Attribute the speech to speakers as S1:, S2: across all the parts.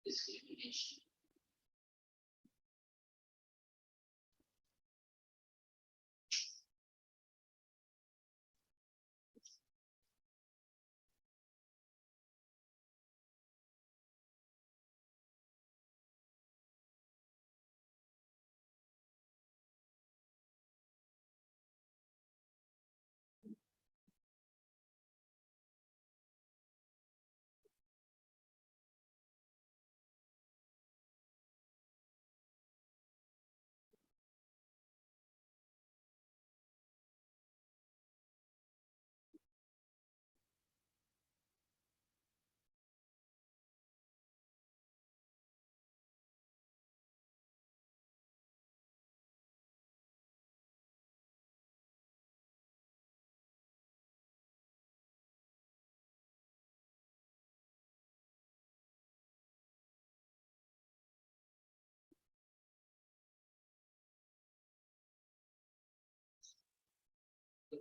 S1: Discrimination.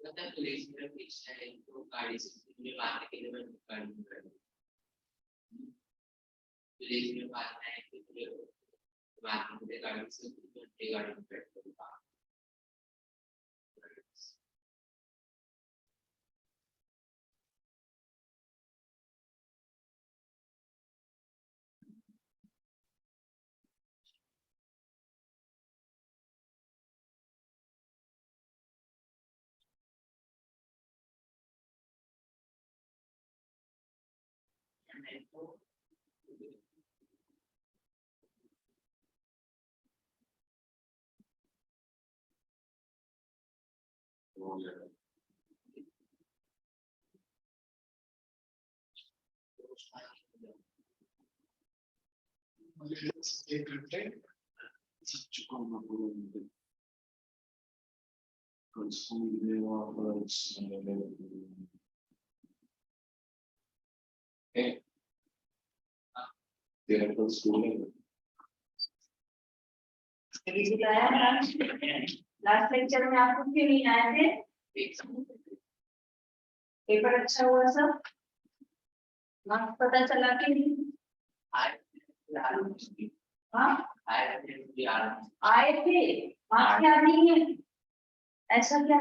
S1: पता है police में पूछता है तो गाड़ी से में बात के लिए मैं गाड़ी कर पुलिस में बात है कि बात में गाड़ी से गाड़ी में बैठ कर बात
S2: एक घंटे चुका हूँ पूरा कल स्कूल में वापस तेरा कल स्कूल है
S3: लास्ट लेक्चर में आप क्यों नहीं आए थे? पेपर अच्छा हुआ सब? मार्क्स पता चला कि नहीं? हाँ आए थे मार्क्स याद नहीं है ऐसा क्या?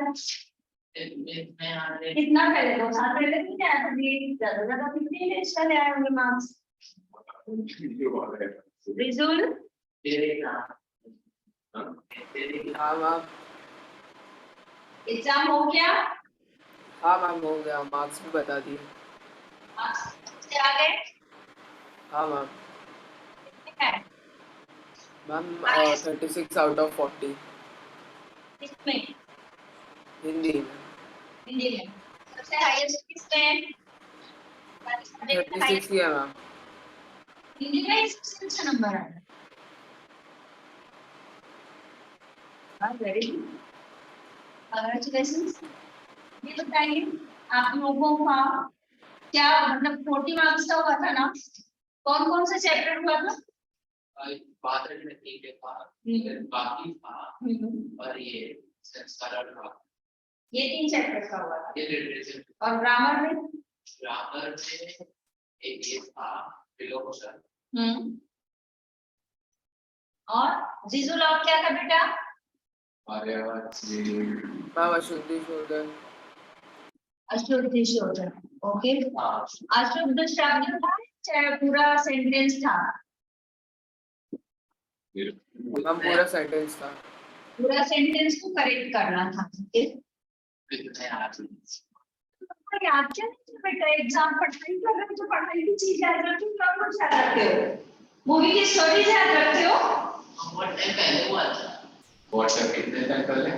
S3: कितना पहले 2 साल पहले नहीं आया था? ज्यादा कितने डेज पहले आए होंगे मार्क्स? रिजुल
S4: हाँ मैम।
S3: एग्जाम हो गया?
S4: हाँ मैम हो गया, मार्क्स भी बता दिए।
S3: मार्क्स आ गए?
S4: हाँ मैम।
S3: कितने हैं?
S4: मैम 36 आउट ऑफ 40
S3: किसमें?
S4: हिंदी में।
S3: हिंदी में सबसे हाईएस्ट किसमें?
S4: 36 ही है मैम।
S3: हिंदी में सबसे अच्छा नंबर आया। हाँ वेरी गुड, कांग्रेचुलेशंस। ये बताइए आप लोगों का क्या मतलब 40 मार्क्स का हुआ था ना? कौन कौन से चैप्टर हुआ था?
S1: बादल में ठीक है बाकी था और ये संस्कार था
S3: ये 3 चैप्टर का हुआ था।
S1: ये लिटरेचर
S3: और ग्रामर में
S1: एक ये था फिलोसफी
S3: और जिजुल और क्या था बेटा?
S4: मैम अशुद्धि शोधन।
S3: अशुद्धि शोधन ओके। अशुद्ध शब्द था चाहे पूरा सेंटेंस था?
S4: मैम पूरा सेंटेंस था।
S3: पूरा सेंटेंस को करेक्ट करना था। याद क्या नहीं बेटा? एग्जाम पढ़ाई कर रहे हो तो पढ़ाई की चीज याद रखते हो, क्या कुछ याद रखते हो? मूवी की स्टोरीज याद रखते हो?
S1: बहुत टाइम पहले हुआ था
S2: व्हाट्सएप कितने टाइम पहले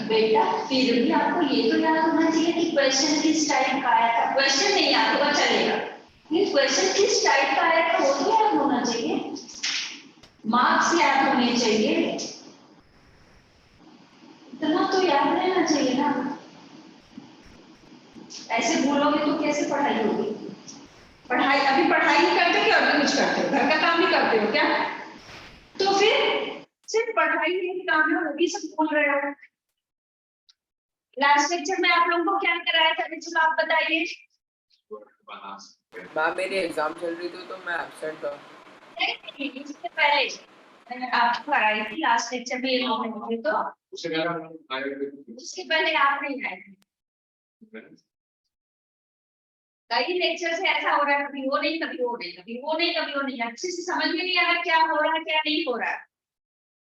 S3: बेटा फिर भी आपको ये तो याद होना चाहिए कि क्वेश्चन किस टाइप का आया था। क्वेश्चन नहीं याद होगा चलेगा, लेकिन क्वेश्चन किस टाइप का आया था वो तो याद होना चाहिए। मार्क्स याद होने चाहिए, इतना तो याद रहना चाहिए ना। ऐसे भूलोगे तो कैसे पढ़ाई होगी? पढ़ाई अभी पढ़ाई नहीं करते क्या? अभी कुछ करते हो? घर का काम नहीं करते हो क्या? तो फिर सिर्फ पढ़ाई नहीं काम है, वो भी सब भूल रहे हो। लास्ट लेक्चर में आप लोगों को क्या कराया था? चलो आप बताइए।
S4: मैम मेरी एग्जाम चल रही थी तो मैं एब्सेंट था।
S3: नहीं इससे पहले मैंने आपको कराई थी लास्ट लेक्चर में ये लोग थे तो उसके पहले आप नहीं आए थे। कई लेक्चर से ऐसा हो रहा है, कभी वो नहीं कभी वो नहीं कभी वो नहीं कभी वो नहीं, अच्छे से समझ में नहीं आ रहा क्या हो रहा है क्या नहीं हो रहा है।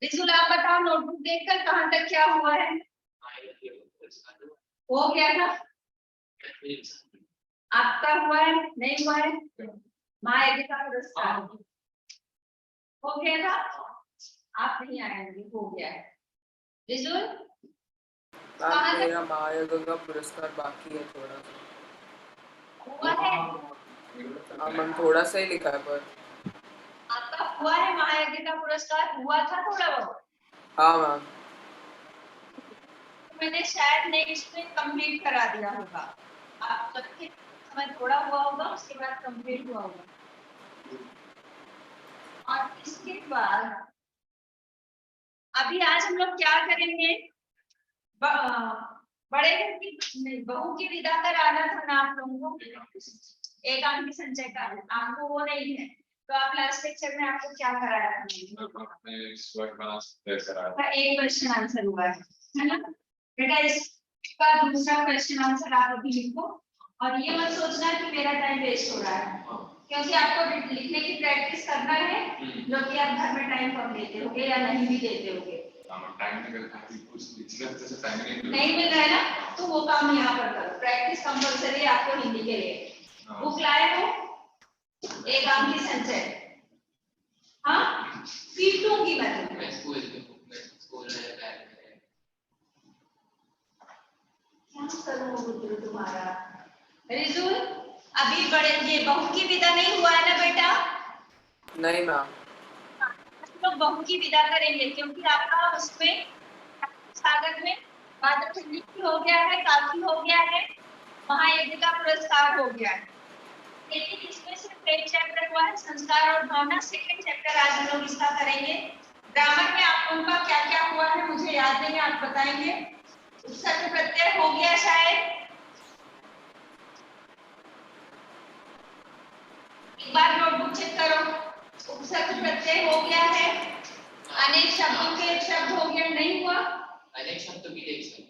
S3: रिजुल आप बताओ नोटबुक देखकर कहाँ तक क्या हुआ है? हो गया था? आपका हुआ है नहीं हुआ है? माँ का पुरस्कार हो गया था? आप नहीं आएंगे, हो गया है। रिजुल
S4: मैम मेरा महायोग का पुरस्कार बाकी है थोड़ा सा।
S3: हुआ है?
S4: हाँ मैम थोड़ा सा ही लिखा है पर।
S3: आपका हुआ है महायज्ञ का पुरस्कार? हुआ था थोड़ा बहुत?
S4: हाँ मैम।
S3: मैंने शायद नेक्स्ट में कंप्लीट करा दिया होगा। आप सबके समय थोड़ा हुआ होगा, उसके बाद कंप्लीट हुआ होगा। और इसके बाद अभी आज हम लोग क्या करेंगे? बड़े घर की बहू की विदा कराना था ना आप लोगों को, एकांक की संचय का आपको वो नहीं है, तो आप लास्ट लेक्चर में आपको क्या कराया था? एक क्वेश्चन आंसर हुआ है ना बेटा। इसका दूसरा क्वेश्चन आंसर आप अभी लिखो, और ये मत सोचना कि मेरा टाइम वेस्ट हो रहा है, क्योंकि आपको लिखने की प्रैक्टिस करना है, जो कि आप घर में टाइम कम देते होगे या नहीं भी देते होगे। नहीं मिल रहा है ना, तो वो काम यहाँ पर करो। प्रैक्टिस कंपलसरी आपको हिंदी के लिए। बुक लाए हो एकांक की संचय? हाँ, पीटूंगी मैं तुम्हें।
S1: स्कूल में
S3: क्या करूं बुद्धू तुम्हारा? रिजुल, अभी बड़े ये बहू की विदा नहीं हुआ है ना बेटा?
S4: नहीं मैम।
S3: तो बहू की विदा करेंगे, क्योंकि आपका उसमें सागर में माता ठंडी हो गया है, काफी हो गया है, महायज्ञ का पुरस्कार हो गया है, लेकिन इसमें सिर्फ एक चैप्टर हुआ है, संस्कार और भावना। सेकंड चैप्टर आज हम लोग इसका करेंगे। ग्रामर में आप लोगों का क्या क्या हुआ है मुझे याद नहीं है, आप बताएंगे? उपसर्ग प्रत्यय हो गया शायद, एक बार नोटबुक चेक करो। उपसर्ग प्रत्यय हो गया है, अनेक शब्दों के एक शब्द हो गया, नहीं हुआ?
S1: अनेक शब्दों की एक शब्द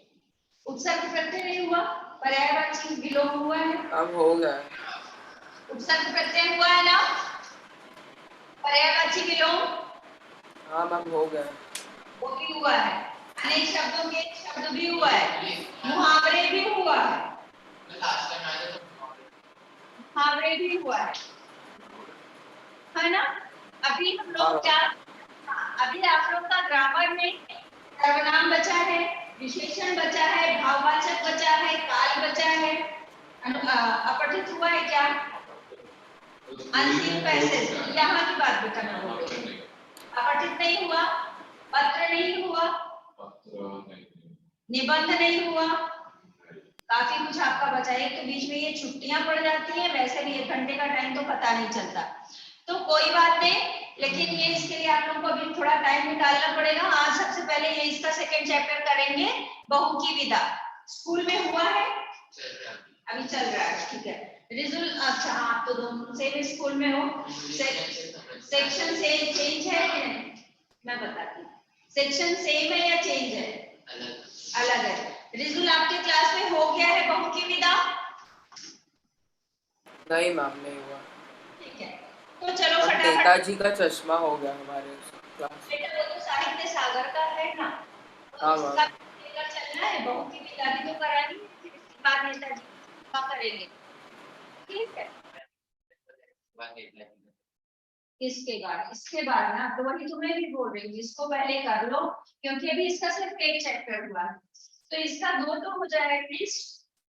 S3: उपसर्ग प्रत्यय नहीं हुआ, पर्यायवाची विलोम हुआ है।
S4: अब हो गया।
S3: उपसर्ग प्रत्यय हुआ है ना, पर्यायवाची विलोम
S4: हाँ मैम हो गया।
S3: वो भी हुआ है, अनेक शब्दों के एक शब्द भी हुआ है, मुहावरे भी हुआ है,
S1: लास्ट टाइम आया तो
S3: मुहावरे भी हुआ है ना? अभी हम लोग क्या, अभी आप लोग का ग्रामर में सर्वनाम बचा है, विशेषण बचा है, भाववाचक बचा है, काल बचा है, अपठित हुआ है क्या? अनसीन पैसेज, यहाँ की बात बेटा मैं बोल रही हूँ। अपठित नहीं हुआ, पत्र नहीं हुआ, निबंध नहीं हुआ, काफी कुछ आपका बचा है। तो बीच में ये छुट्टियां पड़ जाती है, वैसे भी 1 घंटे का टाइम तो पता नहीं चलता, तो कोई बात नहीं, लेकिन ये इसके लिए आप लोगों को अभी थोड़ा टाइम निकालना पड़ेगा। आज सबसे पहले ये इसका सेकंड चैप्टर करेंगे, बहू की विदा। स्कूल में हुआ है, अभी चल रहा है, ठीक है। रिजल्ट, अच्छा हाँ, आप तो दोनों सेम स्कूल में हो। सेक्शन से चेंज है कि नहीं मैं बताती हूँ। सेक्शन सेम है या चेंज है? अलग है। रिजुल, आपके क्लास में हो गया है बहू की विदा?
S4: नहीं मैम नहीं हुआ।
S3: ठीक है, तो चलो फटाफट।
S4: नेताजी का चश्मा हो गया हमारे क्लास।
S3: बेटा वो तो साहित्य सागर का है ना,
S4: हाँ
S3: तो उसका लेकर चलना है, बहू की विदा भी तो करानी है, फिर इसके बाद नेताजी का करेंगे, ठीक है? इसके बाद ना, तो वही तुम्हें भी बोल रही हूँ, इसको पहले कर लो, क्योंकि अभी इसका सिर्फ एक चैप्टर हुआ है, तो इसका 2 तो हो जाएगा एटलीस्ट,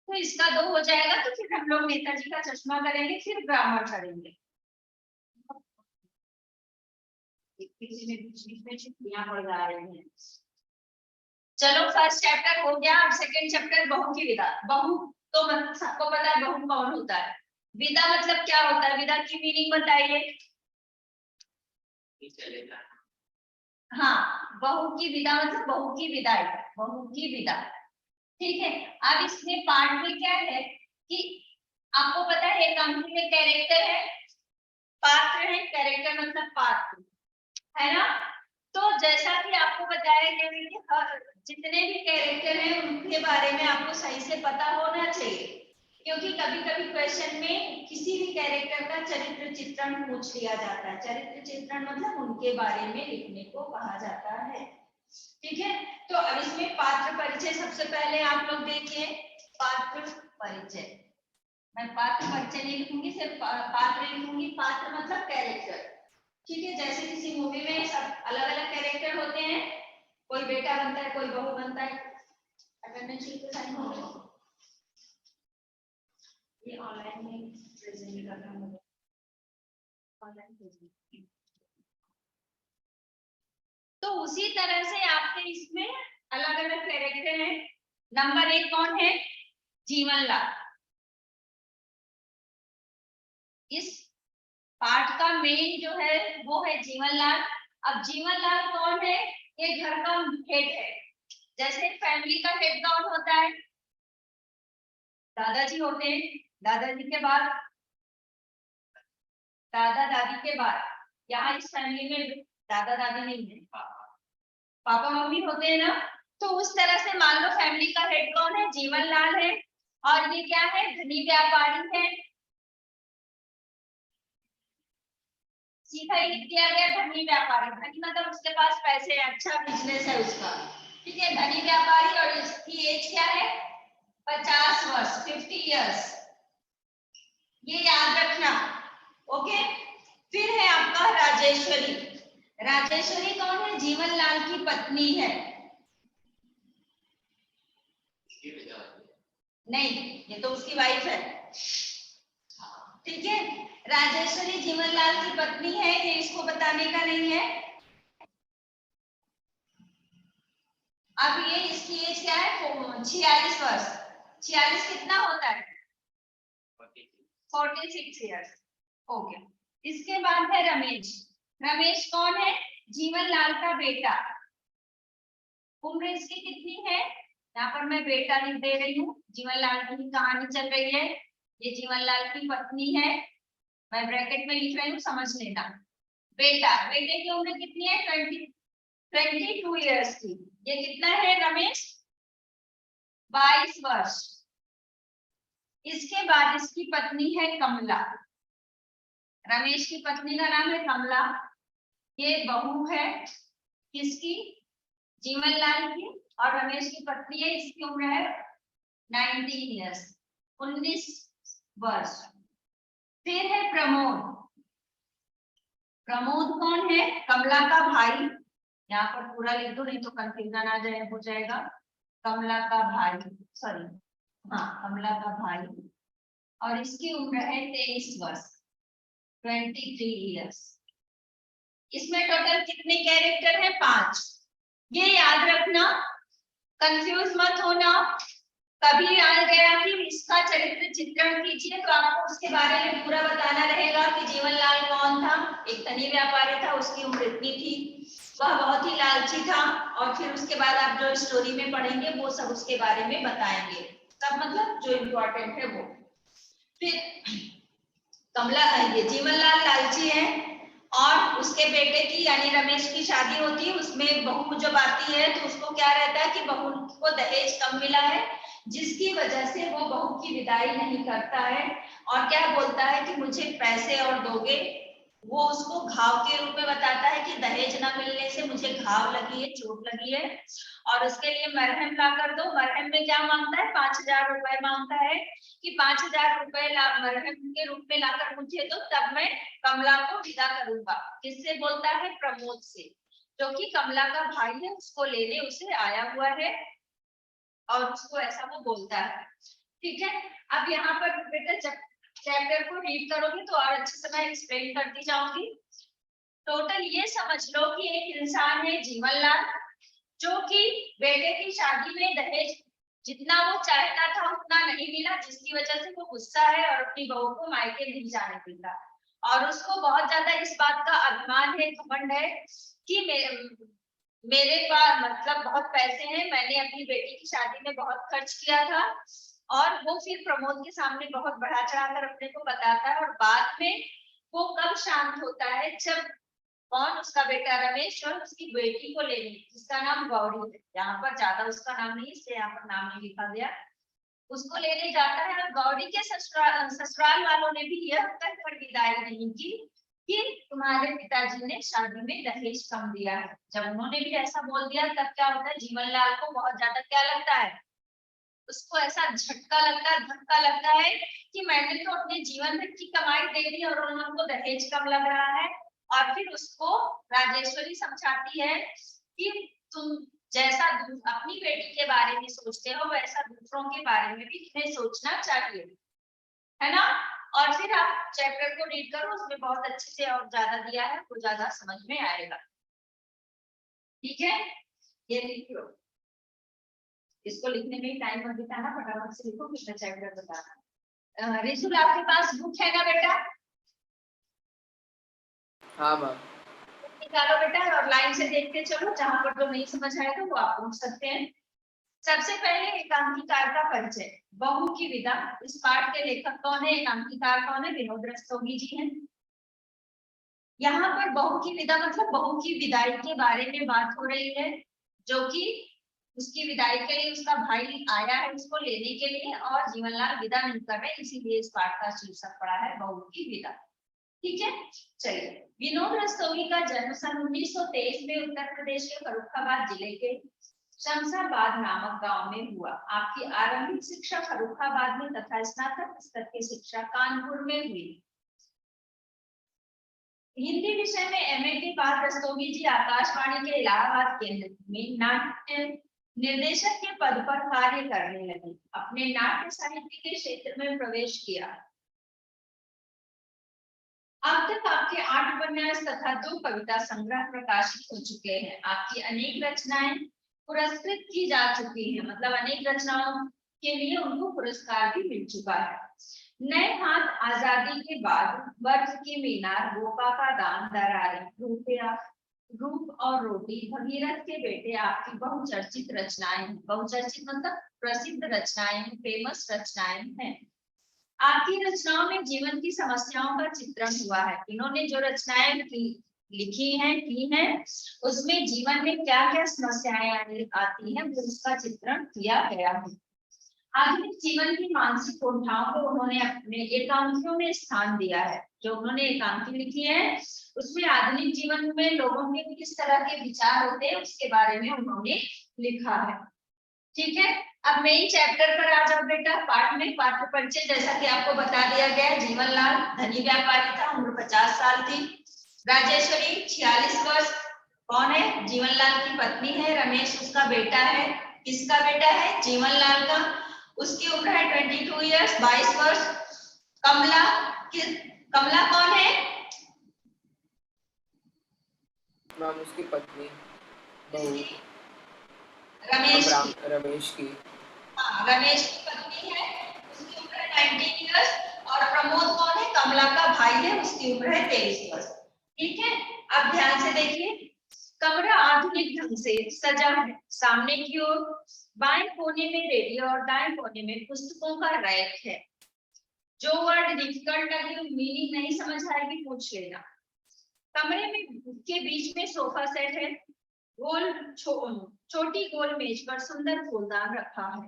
S3: तो इसका 2 हो जाएगा, तो फिर हम लोग नेताजी का चश्मा करेंगे, फिर ग्रामर करेंगे। बीच में छुट्टियां पड़ जा रही हैं। चलो फर्स्ट चैप्टर हो गया, अब सेकंड चैप्टर बहू की विदा। बहू तो सबको पता है बहू कौन होता है, विदा मतलब क्या होता है, विदा की मीनिंग बताइए। हाँ, बहू की विदा मतलब बहू की विदाई, बहू की विदा, ठीक है। अब इसमें पार्ट में क्या है कि आपको पता है एकांक में कैरेक्टर है, पात्र है, कैरेक्टर मतलब पात्र है ना। तो जैसा कि आपको बताया गया है कि जितने भी कैरेक्टर हैं उनके बारे में आपको सही से पता होना चाहिए, क्योंकि कभी कभी क्वेश्चन में किसी भी कैरेक्टर का चरित्र चित्रण पूछ लिया जाता है। चरित्र चित्रण मतलब उनके बारे में लिखने को कहा जाता है, ठीक है। तो अब इसमें पात्र परिचय सबसे पहले आप लोग देखिए, पात्र परिचय। मैं पात्र परिचय नहीं लिखूंगी, सिर्फ पात्र लिखूंगी। पात्र मतलब कैरेक्टर, ठीक है। जैसे किसी मूवी में सब अलग अलग कैरेक्टर होते हैं, कोई बेटा बनता है, कोई बहू बनता है। अटेंडेंस शीट पे साइन हो गया, ये ऑनलाइन में प्रेजेंट करना होगा, ऑनलाइन प्रेजेंट। तो उसी तरह से आपके इसमें अलग अलग कैरेक्टर हैं। नंबर 1 कौन है? जीवनलाल। इस पार्ट का मेन जो है वो है जीवनलाल। अब जीवनलाल कौन है? ये घर का हेड है, जैसे फैमिली का हेड कौन होता है? दादाजी होते हैं, दादाजी के बाद दादा दादी के बाद यहाँ इस फैमिली में दादा दादी नहीं है, पापा मम्मी होते हैं ना। तो उस तरह से मान लो फैमिली का हेड कौन है, जीवन लाल है, और ये क्या है, धनी व्यापारी है। सीधा ही लिख दिया गया धनी व्यापारी, धनी मतलब उसके पास पैसे हैं, अच्छा बिजनेस है उसका, ठीक है, धनी व्यापारी। और इसकी एज क्या है, 50 वर्ष, 50 इयर्स, ये याद रखना। ओके, फिर है आपका राजेश्वरी। राजेश्वरी कौन है, जीवन लाल की पत्नी है। नहीं, ये तो उसकी वाइफ है, ठीक है। राजेश्वरी जीवन लाल की पत्नी है, ये इसको बताने का नहीं है। अब ये इसकी एज क्या है, 46 वर्ष। 46 कितना होता है, 46 इयर्स। ओके, इसके बाद है रमेश। रमेश कौन है, जीवन लाल का बेटा। उम्र इसकी कितनी है, यहाँ पर मैं बेटा लिख दे रही हूँ, जीवन लाल की कहानी चल रही है, ये जीवन लाल की पत्नी है, मैं ब्रैकेट में लिख रही हूँ, समझ लेना। बेटा, बेटे की उम्र कितनी है, 22 इयर्स की। ये कितना है रमेश, 22 वर्ष। इसके बाद इसकी पत्नी है कमला। रमेश की पत्नी का नाम है कमला, ये बहू है किसकी, जीवन लाल की, और रमेश की पत्नी है, इसकी उम्र है 19 इयर्स, 19 वर्ष। फिर है प्रमोद। प्रमोद कौन है, कमला का भाई, यहाँ पर पूरा लिख दो नहीं तो कंफ्यूजन आ जाए, हो जाएगा। कमला का भाई, सॉरी, हाँ, कमला का भाई, और इसकी उम्र है 23 वर्ष, 23 इयर्स। इसमें टोटल कितने कैरेक्टर हैं, 5। ये याद रखना, कंफ्यूज मत होना। कभी आ गया कि इसका चरित्र चित्रण कीजिए तो आपको उसके बारे में पूरा बताना रहेगा कि जीवनलाल कौन था, एक धनी व्यापारी था, उसकी उम्र इतनी थी, वह बहुत ही लालची था, और फिर उसके बाद आप जो स्टोरी में पढ़ेंगे वो सब उसके बारे में बताएंगे, सब मतलब जो इम्पोर्टेंट है वो। फिर कमला, ये जीवनलाल लालची है, और उसके बेटे की यानी रमेश की शादी होती है, उसमें बहू जब आती है तो उसको क्या रहता है कि बहू को दहेज कम मिला है, जिसकी वजह से वो बहू की विदाई नहीं करता है, और क्या बोलता है कि मुझे पैसे और दोगे। वो उसको घाव के रूप में बताता है कि दहेज न मिलने से मुझे घाव लगी है, चोट लगी है, और उसके लिए मरहम ला कर दो। मरहम में क्या मांगता है, 5000 रुपए मांगता है कि 5000 रुपए मरहम के रूप में लाकर मुझे दो, तब मैं कमला को विदा करूंगा। किससे बोलता है, प्रमोद से, जो कि कमला का भाई है, उसको लेने उसे आया हुआ है, और उसको ऐसा वो बोलता है, ठीक है। अब यहाँ पर बेटा चैप्टर को रीड करोगे तो और अच्छे से मैं एक्सप्लेन करती जाऊंगी। टोटल ये समझ लो कि एक इंसान है जीवनलाल, जो कि बेटे की शादी में दहेज जितना वो चाहता था उतना नहीं मिला, जिसकी वजह से वो गुस्सा है और अपनी बहू को मायके नहीं जाने देता, और उसको बहुत ज्यादा इस बात का अभिमान है, घमंड है कि मेरे पास मतलब बहुत पैसे हैं, मैंने अपनी बेटी की शादी में बहुत खर्च किया था, और वो फिर प्रमोद के सामने बहुत बढ़ा चढ़ाकर अपने को बताता है, और बाद में वो कब शांत होता है, जब कौन, उसका बेटा रमेश और उसकी बेटी को लेने, जिसका नाम गौरी है, यहाँ पर ज्यादा उसका नाम नहीं, इसलिए यहाँ पर नाम नहीं लिखा गया, उसको लेने जाता है। और गौरी के ससुराल वालों ने भी यह कहकर विदाई नहीं की कि तुम्हारे पिताजी ने शादी में दहेज कम दिया है। जब उन्होंने भी ऐसा बोल दिया तब क्या होता है, जीवनलाल को बहुत ज्यादा क्या लगता है, उसको ऐसा झटका लगता है, धक्का लगता है कि मैंने तो अपने जीवन भर की कमाई दे दी और उनको दहेज कम लग रहा है। और फिर उसको राजेश्वरी समझाती है कि तुम जैसा अपनी बेटी के बारे में सोचते हो वैसा दूसरों के बारे में भी तुम्हें सोचना चाहिए, है ना। और फिर आप चैप्टर को रीड करो, उसमें बहुत अच्छे से और ज्यादा दिया है, वो ज्यादा समझ में आएगा, ठीक है। ये लिखो, इसको लिखने में टाइम मत बिताना, फटाफट से लिखो, कितना चैप्टर बताना। रिसुल, आपके पास बुक है ना बेटा?
S4: हाँ मैम।
S3: निकालो बेटा और लाइन से देखते चलो, जहां पर जो नहीं समझ आएगा वो आप पूछ सकते हैं। सबसे पहले एकांकीकार का परिचय। बहू की विदा। इस पाठ के लेखक कौन है, एकांकीकार कौन है, विनोद रस्तोगी जी हैं। यहाँ पर बहू की विदा मतलब बहू की विदाई के बारे में बात हो रही है, जो कि उसकी विदाई के लिए उसका भाई आया है उसको लेने के लिए, और जीवनलाल विदा नहीं कर रहे, इसीलिए इस पाठ का शीर्षक पड़ा है बहू की विदा। ठीक है, चलिए। विनोद रस्तोगी का जन्म सन 1923 में उत्तर प्रदेश के फर्रुखाबाद जिले के शमशाबाद नामक गांव में हुआ। आपकी आरंभिक शिक्षा फर्रुखाबाद में तथा स्नातक स्तर की शिक्षा कानपुर में हुई। हिंदी विषय में एमए के बाद रस्तोगी जी आकाशवाणी के इलाहाबाद केंद्र में नाट्य निर्देशक के पद पर कार्य करने लगे। अपने नाट्य साहित्य के क्षेत्र में प्रवेश किया। अब तक आपके 8 उपन्यास तथा 2 कविता संग्रह प्रकाशित हो चुके हैं। आपकी अनेक रचनाएं पुरस्कृत की जा चुकी हैं, मतलब अनेक रचनाओं के लिए उनको पुरस्कार भी मिल चुका है। नए हाथ, आजादी के बाद, वर्ष की मीनार, गोपा का दान, दरारें, रुपया, रूप और रोटी, भगीरथ के बेटे आपकी बहुचर्चित रचनाएं। बहुचर्चित मतलब प्रसिद्ध रचनाएं, फेमस रचनाएं हैं। आपकी रचनाओं में जीवन की समस्याओं का चित्रण हुआ है। इन्होंने जो रचनाएं लिखी हैं उसमें जीवन में क्या क्या समस्याएं आती हैं वो उसका चित्रण किया गया है। आधुनिक जीवन की मानसिक कुंठाओं को उन्होंने अपने एकांकियों में स्थान दिया है। जो उन्होंने एकांकी लिखी है उसमें आधुनिक जीवन में लोगों के किस तरह के विचार होते हैं उसके बारे में उन्होंने लिखा है। ठीक है, अब मेन चैप्टर पर आ जाओ बेटा। पाठ में पात्र परिचय जैसा कि आपको बता दिया गया है। जीवनलाल धनी व्यापारी था, उम्र 50 साल थी। राजेश्वरी 46 वर्ष। कौन है, जीवनलाल की पत्नी है। रमेश उसका बेटा है। किसका बेटा है, जीवनलाल का। उसकी उम्र है 22 इयर्स, 22 वर्ष। कमला कमला कौन है,
S4: मैम उसकी पत्नी बहू रमेश की।
S3: हाँ, रमेश की पत्नी है, उसकी उम्र है 19 इयर्स। और प्रमोद कौन है, कमला का भाई है, उसकी उम्र है 23 वर्ष। ठीक है, अब ध्यान से देखिए। कमरा आधुनिक ढंग से सजा है। सामने की ओर बाएं कोने में रेडियो और दाएं कोने में पुस्तकों का रैक है। जो वर्ड डिफिकल्ट लगे, मीनिंग नहीं समझ आएगी, पूछ लेना। कमरे में के बीच में सोफा सेट है। गोल छोटी गोल मेज पर सुंदर फूलदान रखा है।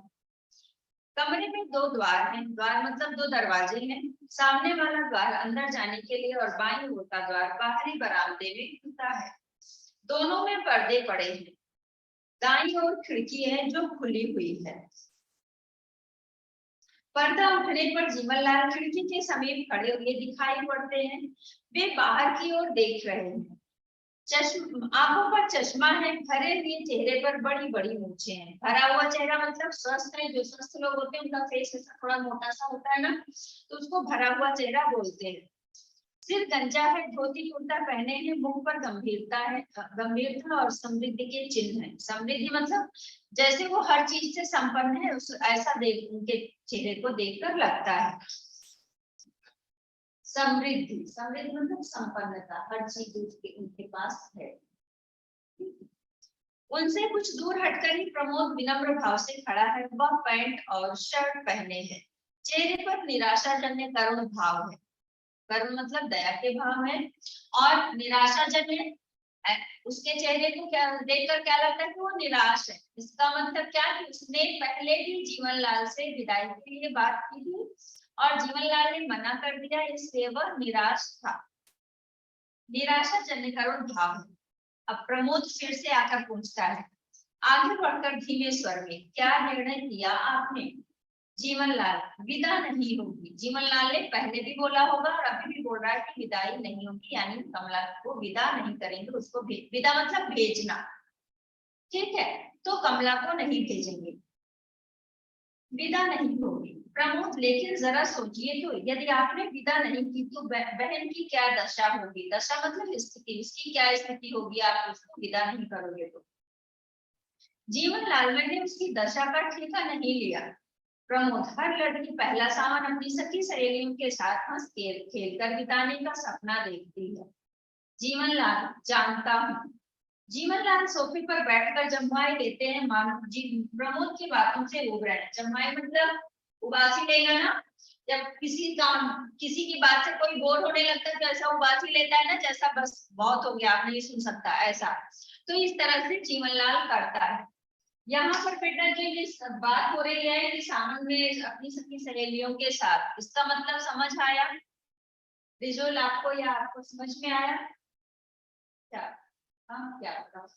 S3: कमरे में 2 द्वार हैं। द्वार मतलब 2 दरवाजे हैं। सामने वाला द्वार अंदर जाने के लिए और बाईं ओर का द्वार बाहरी बरामदे में खुलता है। दोनों में पर्दे पड़े हैं। दाईं ओर खिड़की है जो खुली हुई है। पर्दा उठने पर जीवनलाल खिड़की के समीप खड़े हुए दिखाई पड़ते हैं। वे बाहर की ओर देख रहे हैं। आंखों पर चश्मा है। भरे हुए चेहरे पर बड़ी बड़ी मूछें हैं। भरा हुआ चेहरा मतलब स्वस्थ है। जो स्वस्थ लोग होते हैं उनका फेस ऐसा थोड़ा मोटा सा होता है ना, तो उसको भरा हुआ चेहरा बोलते हैं। सिर गंजा है, धोती कुर्ता पहने हैं। मुख पर गंभीरता और समृद्धि के चिन्ह है। समृद्धि मतलब जैसे वो हर चीज से संपन्न है, ऐसा देख उनके चेहरे को देखकर लगता है। समृद्धि मतलब संपन्नता, हर चीज उनके पास है। उनसे कुछ दूर हटकर ही प्रमोद विनम्र भाव से खड़ा है। वह पैंट और शर्ट पहने हैं। चेहरे पर निराशाजन्य करुण भाव है। करुण मतलब दया के भाव है। और निराशाजन्य, उसके चेहरे को क्या देखकर क्या लगता है कि वो निराश है। इसका मतलब क्या कि उसने पहले भी जीवनलाल से विदाई के लिए बात की थी और जीवनलाल ने मना कर दिया, इसलिए वह निराश था। निराशाजन्य करुण भाव है। अब प्रमोद फिर से आकर पूछता है, आगे बढ़कर धीमे स्वर में, क्या निर्णय किया आपने? जीवनलाल, विदा नहीं होगी। जीवनलाल ने पहले भी बोला होगा और अभी भी बोल रहा है कि विदाई नहीं होगी, यानी कमला को विदा नहीं करेंगे। उसको विदा मतलब भेजना। ठीक है, तो कमला को नहीं भेजेंगे, विदा नहीं होगी। प्रमोद, लेकिन जरा सोचिए तो, यदि आपने विदा नहीं की तो बहन की क्या दशा होगी? दशा मतलब स्थिति, उसकी क्या स्थिति होगी आप उसको विदा नहीं करोगे तो? जीवनलाल, मैंने उसकी दशा का ठेका नहीं लिया। प्रमोद, हर लड़की पहला सावन अपनी सखी सहेलियों के साथ हंस खेल कर बिताने का सपना देखती है। जीवनलाल, जानता हूँ। जीवनलाल सोफे पर बैठकर जम्हाई लेते हैं, मानो जी प्रमोद की बातों से उब रहे हैं। जम्हाई मतलब उबासी लेगा ना, जब किसी की बात से कोई बोर होने लगता है तो ऐसा उबासी लेता है ना, जैसा बस बहुत हो गया, आप नहीं सुन सकता ऐसा। तो इस तरह से जीवनलाल करता है। यहाँ पर बेटा जो ये बात हो रही है कि सावन में अपनी सखी सहेलियों के साथ, इसका मतलब समझ आया रिजुल आपको, या आपको समझ में आया क्या? हाँ क्या बताओ?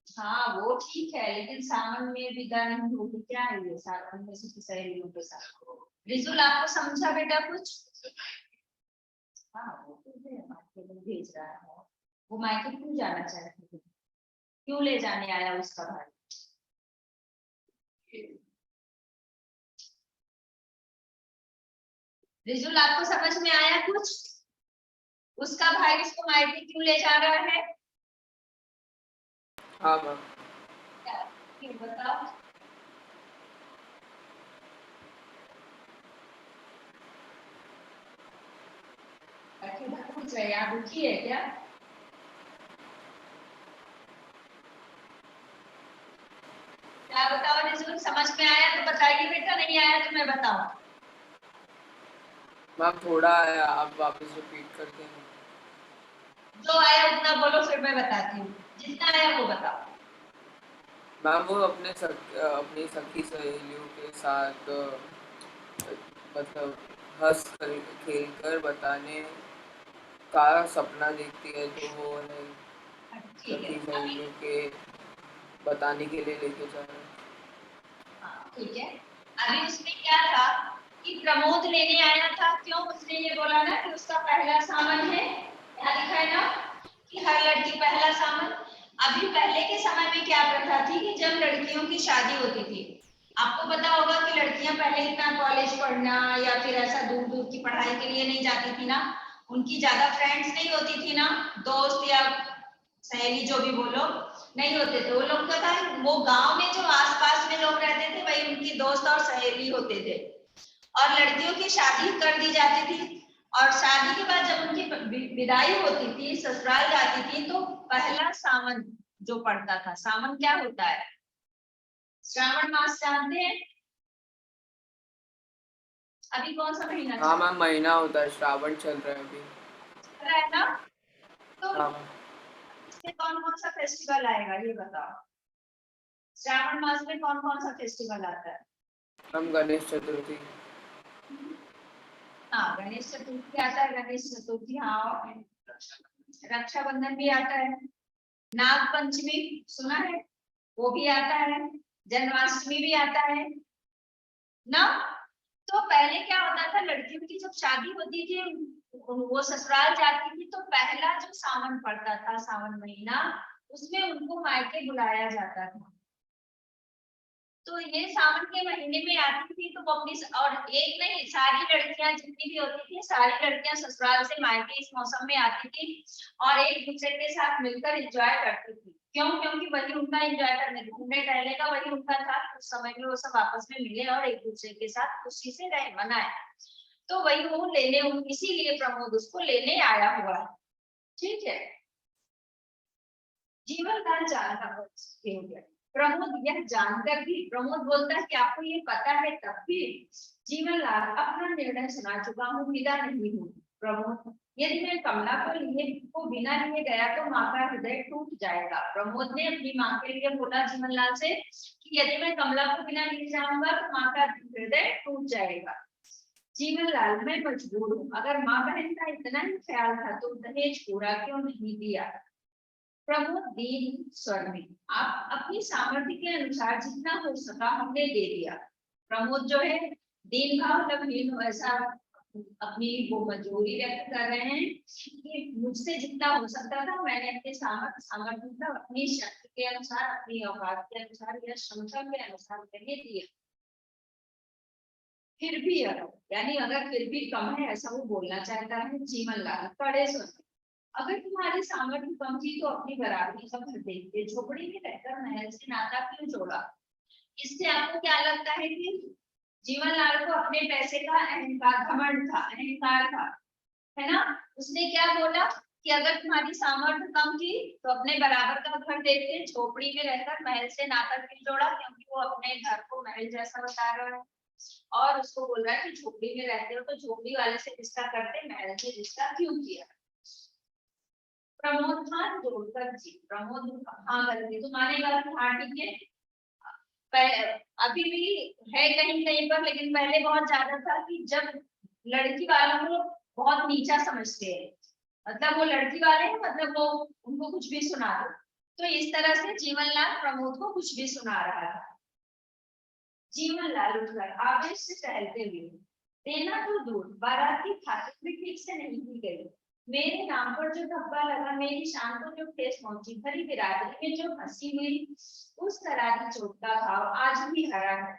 S3: हाँ वो ठीक है, लेकिन सावन में विदा नहीं होगी, क्या है ये सावन में सखी सहेलियों के साथ? रिजुल आपको समझा बेटा कुछ? हाँ वो तो है, मायके में भेज रहा है। वो मायके क्यों जाना चाहते थे, क्यों ले जाने आया उसका भाई? रिजुल आपको समझ में आया कुछ? उसका भाई उसको मायके क्यों ले जा रहा है?
S4: हाँ मैम।
S3: क्या फिर बताओ। पूछ रहे आप दुखी है क्या? क्या बताओ रिजुल, समझ में आया तो बताइए बेटा, नहीं आया तो मैं बताऊं?
S4: मैम थोड़ा आया, आप वापस रिपीट कर देंगे?
S3: जो आया उतना बोलो, फिर मैं बताती हूँ, जितना आया वो बताओ।
S4: मैम वो अपनी सखी सहेलियों के साथ मतलब हंस कर खेल कर बताने का सपना देखती है, तो वो उन्हें
S3: ठीक है
S4: सखी
S3: अभी।
S4: सहेलियों के बताने के लिए लेके जा रहे हैं।
S3: हाँ ठीक है, अभी उसमें क्या था कि प्रमोद लेने आया था, क्यों उसने ये बोला ना कि उसका पहला सावन है, यहाँ लिखा है ना कि हर लड़की पहला सावन। अभी पहले के समय में क्या प्रथा थी कि जब लड़कियों की शादी होती थी, आपको पता होगा कि लड़कियां पहले इतना कॉलेज पढ़ना या फिर ऐसा दूर दूर की पढ़ाई के लिए नहीं जाती थी ना, उनकी ज्यादा फ्रेंड्स नहीं होती थी ना, दोस्त या सहेली जो भी बोलो नहीं होते थे। वो लोग क्या था, वो गांव में जो आसपास में लोग रहते थे वही उनकी दोस्त और सहेली होते थे। और लड़कियों की शादी कर दी जाती थी, और शादी के बाद जब उनकी विदाई होती थी, ससुराल जाती थी, तो पहला सावन जो पड़ता था, सावन क्या होता है? श्रावण मास जानते हैं? अभी कौन सा महीना
S4: हाँ
S3: चल
S4: मैम महीना होता है, श्रावण चल रहा है अभी।
S3: रहा है ना? तो
S4: हाँ मैम।
S3: इसमें कौन कौन सा फेस्टिवल आएगा ये बताओ? श्रावण मास में कौन कौन सा फेस्टिवल आता है?
S4: मैम गणेश चतुर्थी।
S3: हाँ गणेश चतुर्थी आता है, गणेश चतुर्थी, हाँ रक्षाबंधन भी आता है, नाग पंचमी सुना है, वो भी आता है, जन्माष्टमी भी आता है ना। तो पहले क्या होता था, लड़कियों की जब शादी होती थी, वो ससुराल जाती थी, तो पहला जो सावन पड़ता था, सावन महीना, उसमें उनको मायके बुलाया जाता था। तो ये सावन के महीने में आती थी, तो वो अपनी और एक नहीं, सारी लड़कियां जितनी भी होती थी, सारी लड़कियां ससुराल से मायके इस मौसम में आती थी और एक दूसरे के साथ मिलकर एंजॉय करती थी। क्यों? क्योंकि वही उनका एंजॉय करने, घूमने टहलने का वही उनका था, उस समय में वो सब आपस में मिले और एक दूसरे के साथ खुशी से रहे, मनाए। तो वही वो लेने, इसीलिए प्रमोद उसको लेने आया हुआ है। ठीक है, जीवनलाल जानता हो गया। प्रमोद यह जानकर भी, प्रमोद बोलता है कि आपको ये पता है, तब भी जीवनलाल अपना निर्णय सुना चुका हूँ, विदा नहीं हूँ। प्रमोद, यदि मैं कमला को बिना लिए गया तो माँ का हृदय टूट जाएगा। प्रमोद ने अपनी माँ के लिए बोला जीवनलाल से कि यदि मैं कमला को बिना लिए जाऊंगा तो माँ का हृदय टूट जाएगा। जीवनलाल, मैं मजबूर हूँ, अगर माँ बहन का इतना ही ख्याल था तो दहेज पूरा क्यों नहीं दिया? प्रमोद दीन स्वर में, आप अपनी सामर्थ्य के अनुसार जितना हो सका हमने दे दिया। प्रमोद जो है दीन भाव मतलब वैसा अपनी वो मजबूरी व्यक्त कर रहे हैं कि मुझसे जितना हो सकता था मैंने अपने सामर्थ्य मतलब अपनी शक्ति के अनुसार, अपनी औकात के अनुसार या क्षमता के अनुसार मैंने दिया। फिर भी यानी अगर फिर भी कम है, ऐसा वो बोलना चाहता है जीवनलाल कड़े स्वर में। अगर तुम्हारी सामर्थ्य कम थी तो अपनी बराबरी का भर देते, झोपड़ी में रहकर महल से नाता क्यों जोड़ा? इससे आपको क्या लगता है कि जीवनलाल को अपने पैसे का अहंकार, घमंड था, अहंकार था, है ना। उसने क्या बोला कि अगर तुम्हारी सामर्थ्य कम थी तो अपने बराबर का घर देते, झोपड़ी में रहकर महल से नाता क्यों जोड़ा, क्योंकि वो अपने घर को महल जैसा बता रहा है और उसको बोल रहा है कि झोपड़ी में रहते हो तो झोपड़ी वाले से रिश्ता करते, महल से रिश्ता क्यों किया। प्रमोद खान जोड़कर जी, प्रमोद हाँ करके तुम्हारी बात, हाँ ठीक है। अभी भी है कहीं कहीं पर, लेकिन पहले बहुत ज्यादा था कि जब लड़की वालों को बहुत नीचा समझते हैं, मतलब वो लड़की वाले हैं, मतलब वो उनको कुछ भी सुना दो, तो इस तरह से जीवनलाल प्रमोद को कुछ भी सुना रहा था। जीवनलाल उठकर आवेश से टहलते हुए, देना तो दूर, बारात की खातिर भी ठीक से नहीं की गई, मेरे नाम पर जो धब्बा लगा, मेरी शान को जो ठेस पहुंची, भरी बिरादरी में जो हंसी हुई, उस तरह की चोट का भाव आज भी हरा है।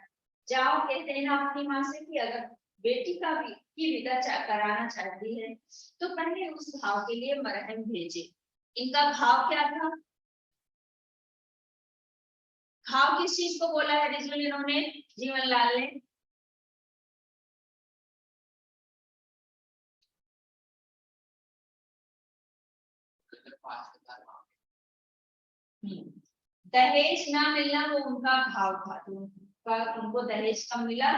S3: जाओ कह देना अपनी माँ से कि अगर बेटी की विदा कराना चाहती है तो पहले उस भाव के लिए मरहम भेजे। इनका भाव क्या था, भाव किस चीज को बोला है रिजल इन्होंने, जीवनलाल ने, दहेज ना मिलना वो उनका भाव था, उनको दहेज कम मिला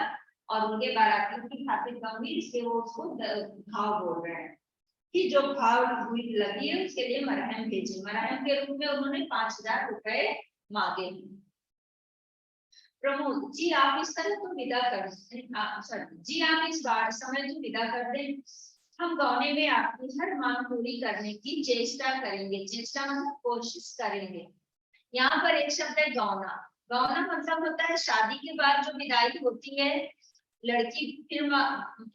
S3: और उनके बारातियों की खातिर कम हुई, इसलिए वो उसको भाव बोल रहे हैं कि जो भाव हुई लगी है उसके लिए मरहम भेजी। मरहम के रूप में उन्होंने 5,000 रुपए मांगे। प्रमोद जी आप इस तरह तो विदा कर जी आप इस बार समय तो विदा कर दें, हम गौने में आपकी हर मांग पूरी करने की चेष्टा करेंगे, चेष्टा मतलब कोशिश करेंगे। यहाँ पर एक शब्द है गौना, गौना मतलब होता है शादी के बाद जो विदाई होती है, लड़की फिर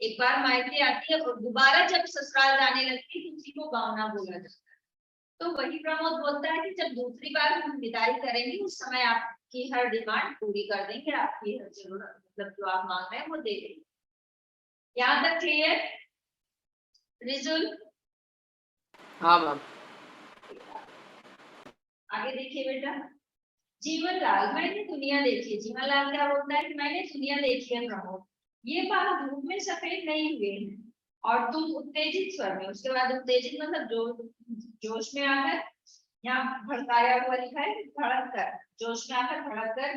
S3: एक बार मायके आती है और दोबारा जब ससुराल जाने लगती है तो उसी को गौना बोला जाता है। तो वही प्रमोद बोलता है कि जब दूसरी बार हम विदाई करेंगे उस समय आपकी हर डिमांड पूरी कर देंगे, आपकी हर जरूरत मतलब जो आप मांग रहे हैं वो दे देंगे। यहाँ तक क्लियर रिजुल?
S4: हाँ मैम।
S3: आगे देखिए बेटा, जीवनलाल मैंने दुनिया देखी है, जीवनलाल क्या बोलता है कि मैंने दुनिया देखी है प्रमोद, ये बाल धूप में सफेद नहीं हुए हैं और तुम उत्तेजित स्वर में, उसके बाद उत्तेजित मतलब जोश में आकर, यहाँ भड़काया हुआ लिखा है, भड़क कर, जोश में आकर भड़क कर,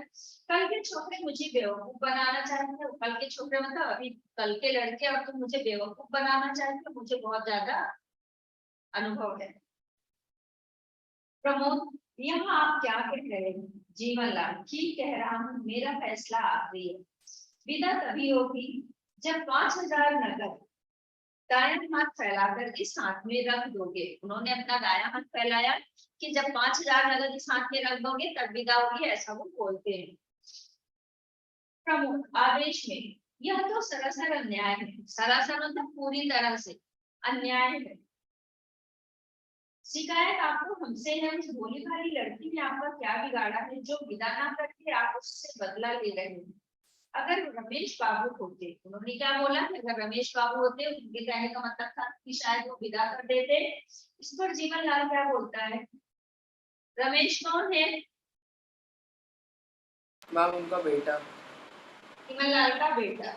S3: कल के छोकरे मुझे बेवकूफ बनाना चाहते हो, कल के छोकरे मतलब अभी कल के लड़के, और तुम मुझे बेवकूफ बनाना चाहते हो, मुझे बहुत ज्यादा अनुभव है। प्रमोद यहाँ आप क्या कह रहे हैं? जीवनलाल ठीक कह रहा हूँ, मेरा फैसला आखिरी है, विदा तभी होगी जब 5,000 नकद दायां हाथ फैलाकर इस हाथ में रख दोगे। उन्होंने अपना दायां हाथ फैलाया कि जब 5,000 नकद इस हाथ में रख दोगे तब विदा होगी, ऐसा वो बोलते हैं। प्रमुख आदेश में, यह तो सरासर अन्याय है, सरासर मतलब पूरी तरह से अन्याय है। शिकायत आपको हमसे है, उस भोली भाली लड़की ने आपका क्या बिगाड़ा है जो विदा ना करके आप उससे बदला ले रहे हैं। अगर रमेश बाबू होते, उन्होंने क्या बोला कि अगर रमेश बाबू होते, उनके कहने का मतलब था कि शायद वो विदा कर देते। इस पर जीवनलाल क्या बोलता है? रमेश कौन है?
S4: मैम उनका बेटा,
S3: जीवनलाल का बेटा।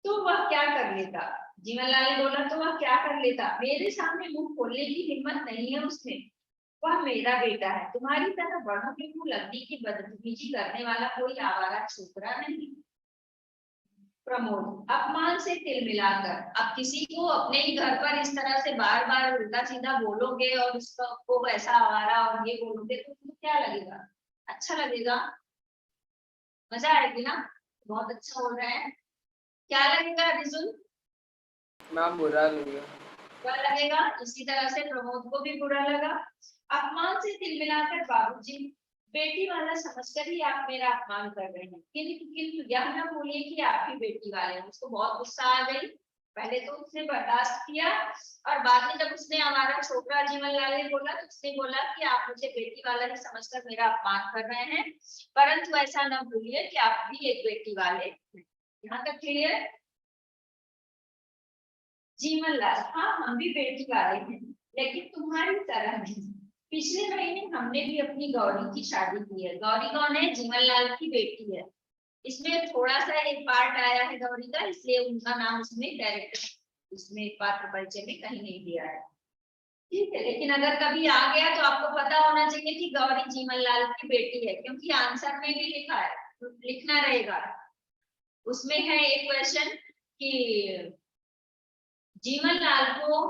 S3: तो वह क्या कर लेता? जीवनलाल ने बोला तो वह क्या कर लेता, मेरे सामने मुंह खोलने की हिम्मत नहीं है उसने, वह मेरा बेटा है, तुम्हारी तरह बड़ों के मुंह लगने की बदतमीजी करने वाला कोई आवारा छोकरा नहीं। प्रमोद अपमान से तिल मिलाकर, अब किसी को अपने ही घर पर इस तरह से बार बार उल्टा सीधा बोलोगे और उसको वैसा आवारा और ये बोलोगे तो तुमको क्या लगेगा? अच्छा लगेगा, मजा आएगी ना, बहुत अच्छा बोल रहे हैं, क्या लगेगा रिजुल?
S4: मैम बुरा लगेगा।
S3: बुरा लगेगा, इसी तरह से प्रमोद को भी बुरा लगा। अपमान से तिल मिलाकर बाबूजी बेटी वाला समझकर ही आप मेरा अपमान कर रहे हैं, किंतु यह ना बोलिए कि आप ही बेटी वाले हैं। उसको बहुत गुस्सा आ गई, पहले तो उसने बर्दाश्त किया और बाद में जब उसने हमारा छोकरा जीवनलाल ने बोला तो उसने बोला कि आप मुझे बेटी वाला ही समझकर मेरा अपमान कर रहे हैं, परंतु ऐसा न भूलिए कि आप भी एक बेटी वाले। यहाँ तक क्लियर? जीवनलाल हाँ हम भी बेटी वाले हैं, लेकिन तुम्हारी तरह नहीं, पिछले महीने हमने भी अपनी गौरी की शादी की है। गौरी कौन है? जीवन लाल की बेटी है। इसमें थोड़ा सा एक पार्ट आया है गौरी का, इसलिए उनका नाम उसमें डायरेक्ट इसमें पात्र परिचय में कहीं नहीं दिया है, ठीक है। लेकिन अगर कभी आ गया तो आपको पता होना चाहिए कि गौरी जीवन लाल की बेटी है, क्योंकि आंसर में भी लिखा है, तो लिखना रहेगा। उसमें है एक क्वेश्चन कि जीवन लाल को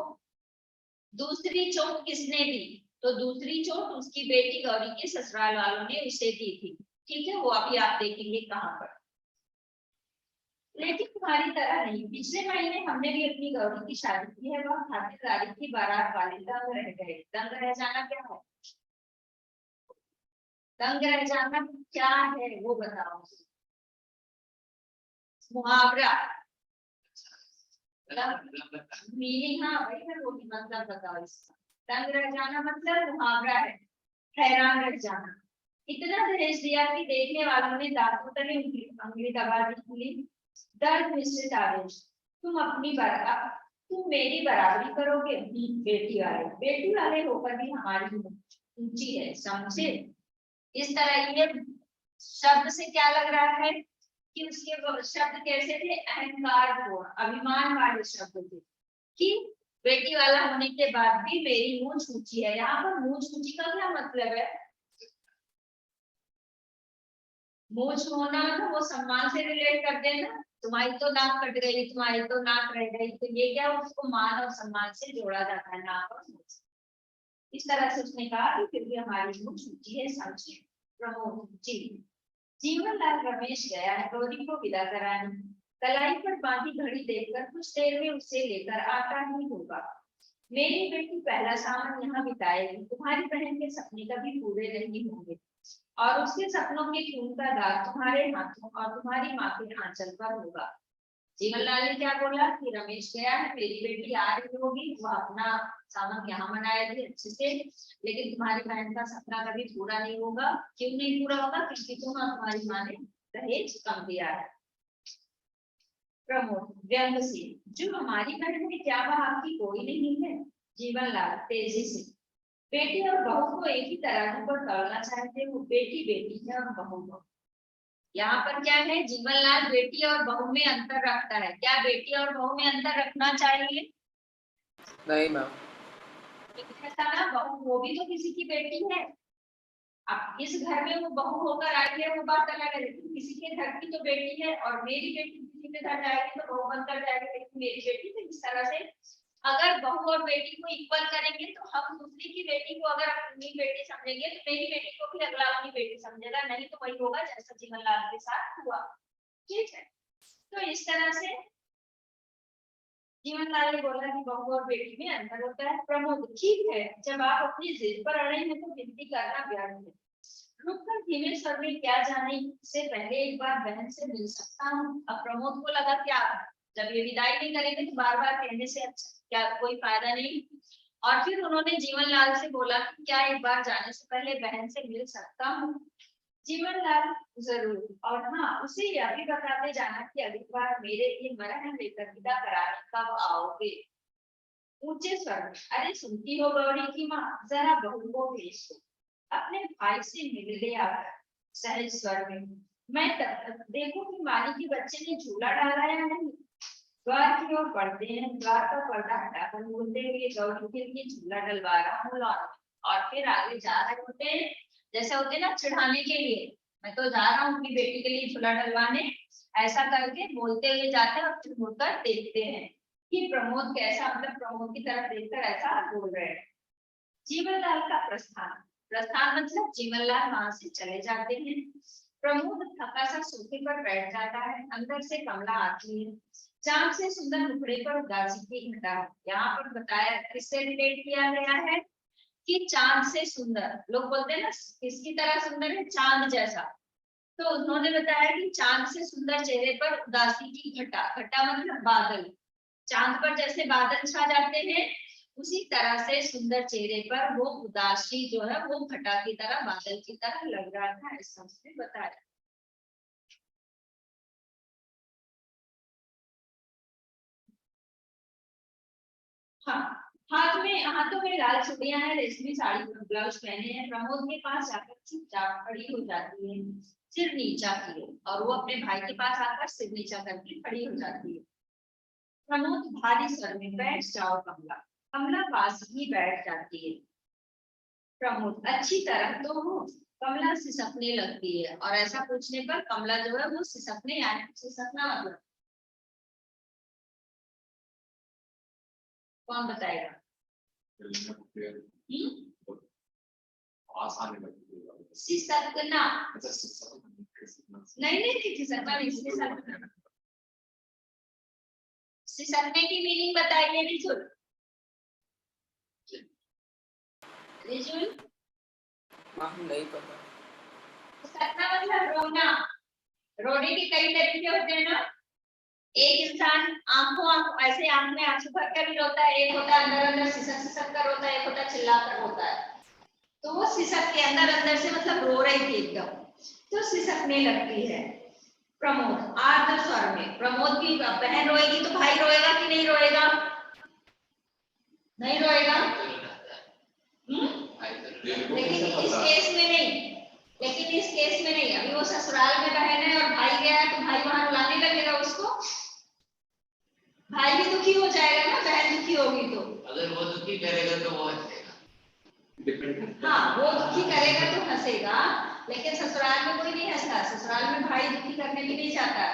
S3: दूसरी चोट किसने दी, तो दूसरी चोट उसकी बेटी गौरी के ससुराल वालों ने उसे दी थी, ठीक है। वो अभी आप देखेंगे कहाँ पर। लेकिन तुम्हारी तरह नहीं, पिछले महीने हमने भी अपनी गौरी की शादी की है। वह खातिरदारी की बारात वाले दंग रह गए। दंग रह जाना क्या है? दंग रह जाना क्या है वो बताओ। मुहावरा, मीनिंग, हाँ वही है, वो भी मतलब बताओ इसका। दंग रह जाना मतलब मुहावरा है, हैरान रह जाना। इतना दहेज दिया कि देखने वालों ने दांतों तले उंगली दबा दी। दर्द मिश्रित आदेश, तुम मेरी बराबरी करोगे? बेटी वाले होकर भी हमारी ऊंची है, समझे। इस तरह ये शब्द से क्या लग रहा है कि उसके शब्द कैसे थे? अहंकार पूर्ण, अभिमान वाले शब्द थे कि बेटी वाला होने के बाद भी मेरी मूंछ ऊंची है। यहाँ पर मूंछ ऊंची का क्या मतलब है? मूंछ होना तो वो सम्मान से रिलेट कर देना, तुम्हारी तो नाक कट गई, तुम्हारी तो नाक रह गई, तो ये क्या उसको मान और सम्मान से जोड़ा जाता है, नाक और मूंछ। इस तरह से उसने कहा कि फिर भी हमारी मूंछ ऊंची है, समझे। प्रमोद जी। जीवन लाल रमेश गया है गौरी को विदा कराने। कलाई पर बांधी घड़ी देखकर कुछ देर में उसे लेकर आता ही होगा। मेरी बेटी पहला सावन यहाँ बिताएगी। तुम्हारी बहन के सपने कभी पूरे नहीं होंगे और उसके सपनों के खून का दाग तुम्हारे हाथों और तुम्हारी माँ के आंचल पर होगा। जीवनलाल ने क्या बोला कि रमेश गया है, मेरी बेटी आ रही होगी, वह अपना सावन यहाँ मनाएगी अच्छे से, लेकिन तुम्हारी बहन का सपना कभी पूरा नहीं होगा। क्यों नहीं पूरा होगा? क्योंकि तुम और तुम्हारी माँ ने दहेज कम दिया है। प्रमोद व्यंग से, जो हमारी बहन है क्या वह आपकी कोई नहीं है? जीवनलाल तेजी से, बेटी और बहू को एक ही तरह पर तोड़ना चाहते हो। बेटी बेटी है और बहू बहू। यहाँ पर क्या है? जीवनलाल बेटी और बहू में अंतर रखता है। क्या बेटी और बहू में अंतर रखना चाहिए?
S4: नहीं मैम।
S3: ना, बहू वो भी तो किसी की बेटी है। अब इस घर में वो बहू होकर आई है वो बात अलग है, लेकिन किसी के घर की तो बेटी है, और मेरी बेटी किसी के घर जाएगी तो बहू बनकर जाएगी, लेकिन मेरी बेटी तो इस तरह से अगर बहू और बेटी को इक्वल करेंगे तो हम दूसरी की बेटी को अगर अपनी बेटी समझेंगे तो मेरी बेटी को भी अगला अपनी बेटी समझेगा, नहीं तो वही होगा जैसा जीवनलाल के साथ हुआ, ठीक है। तो इस तरह से जीवनलाल ने बोला कि बहू और बेटी में अंतर होता है। प्रमोद ठीक है, जब आप अपनी जिद पर अड़े हैं तो विनती करना व्यर्थ है। रुककर धीमे स्वर में, क्या जाने से पहले एक बार बहन से मिल सकता हूँ। अब प्रमोद को लगा क्या जब ये विदाई नहीं करेंगे तो बार बार कहने से अच्छा क्या कोई फायदा नहीं, और फिर उन्होंने जीवनलाल से बोला कि क्या एक बार जाने से पहले बहन से मिल सकता हूँ? जीवनलाल जरूर, और हाँ उसे यह भी बताते जाना कि अगली बार मेरे लिए मरहम लेकर विदा कराने कब आओगे। ऊंचे स्वर में, अरे सुनती हो गौरी की माँ, जरा बहू को भेज दो, अपने भाई से मिल ले आ। सहज स्वर में, मैं तब तक देखूं कि माली के बच्चे ने झूला डाला या नहीं। द्वार की ओर बढ़ते हैं, द्वार का पर्दा हटाकर बोलते हुए गौरी के लिए झूला डलवा रहा हूँ लॉन में, और फिर आगे जा रहे होते हैं, जैसे होते ना चिढ़ाने के लिए, मैं तो जा रहा हूँ अपनी बेटी के लिए झूला डलवाने, ऐसा करके बोलते हुए जाते हैं और फिर मुड़कर देखते हैं कि प्रमोद कैसा, मतलब प्रमोद की तरफ देखकर ऐसा बोल रहे हैं। जीवनलाल का प्रस्थान, प्रस्थान मतलब जीवनलाल वहां से चले जाते हैं। प्रमोद थका सा सोफे पर बैठ जाता है, अंदर से कमला आती है। चांद से सुंदर मुखड़े पर उदासी की घटा। यहाँ पर बताया किससे रिलेट किया गया है कि चांद से सुंदर, लोग बोलते हैं ना किसकी तरह सुंदर है? चांद जैसा। तो उन्होंने बताया कि चांद से सुंदर चेहरे पर उदासी की घटा, घटा मतलब बादल, चांद पर जैसे बादल छा जाते हैं उसी तरह से सुंदर चेहरे पर वो उदासी जो है वो घटा की तरह, बादल की तरह लग रहा था, ऐसा उसने बताया। हाँ हाथों में लाल चूड़ियां हैं, रेशमी साड़ी ब्लाउज पहने हैं। प्रमोद के पास जाकर चुपचाप खड़ी हो जाती है, सिर नीचा किए, और वो अपने भाई के पास आकर सिर नीचा करके खड़ी हो जाती है। प्रमोद भारी स्वर में, बैठ जाओ कमला। कमला पास ही बैठ जाती है। प्रमोद, अच्छी तरह तो हो। कमला सिसकने लगती है, और ऐसा पूछने पर कमला जो है वो सिसकने, यानी सिसकना मतलब कौन बताएगा?
S2: आसानी लगती है।
S3: सिसकना।
S2: अच्छा सिसकना।
S3: नहीं सिसकना नहीं, सिसकने की मीनिंग बताइए रिजुल। रिजुल
S4: मैम नहीं पता।
S3: सिसकना मतलब रोना। रोने के कई तरीके होते हैं ना। एक इंसान ऐसे आंख में आंसू भर कर भी रोता है, एक होता है अंदर अंदर सिसक कर रोता है, एक होता है चिल्ला कर रोता है। तो वो सिसक के अंदर से मतलब रो रही थी एकदम, तो सिसकने लगती है। प्रमोद आर्द्र स्वर में। प्रमोद की बहन रोएगी तो भाई रोएगा कि नहीं रोएगा? नहीं रोएगा। लेकिन इस केस में नहीं, अभी वो ससुराल में बहन है और भाई गया है, तो भाई वहां रुलाने लगेगा उसको। भाई भी दुखी हो जाएगा ना, बहन दुखी होगी तो।
S1: अगर वो दुखी करेगा तो वो हंसेगा।
S3: हाँ, वो दुखी करेगा तो हंसेगा, लेकिन ससुराल में कोई नहीं हंसता। ससुराल में भाई दुखी करने भी नहीं चाहता,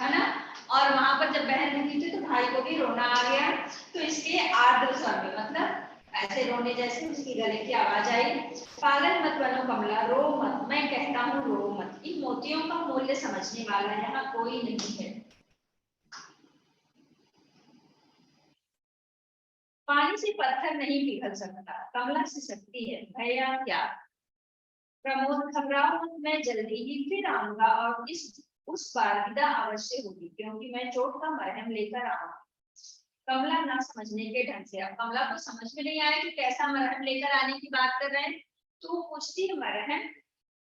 S3: है ना। और वहां पर जब बहन दुखी थी तो भाई को भी रोना आ गया, तो इसलिए आर्द्र स्वर में मतलब ऐसे रोने जैसे उसकी गले की आवाज आई। पागल मत बनो कमला, रो मत, मैं कहता हूँ रो मत। इन मोतियों का मूल्य समझने वाला यहाँ कोई नहीं है। पानी से पत्थर नहीं पिघल सकता। कमला सिसकती है, भैया क्या? प्रमोद, घबराओ मत, मैं जल्दी ही फिर आऊंगा, और उस बार विदा अवश्य होगी, क्योंकि मैं चोट का मरहम लेकर आऊंगा। कमला ना समझने के ढंग से, अब कमला को समझ में नहीं आया कि कैसा मरहम लेकर आने की बात कर रहे हैं, तो पूछती है मरहम।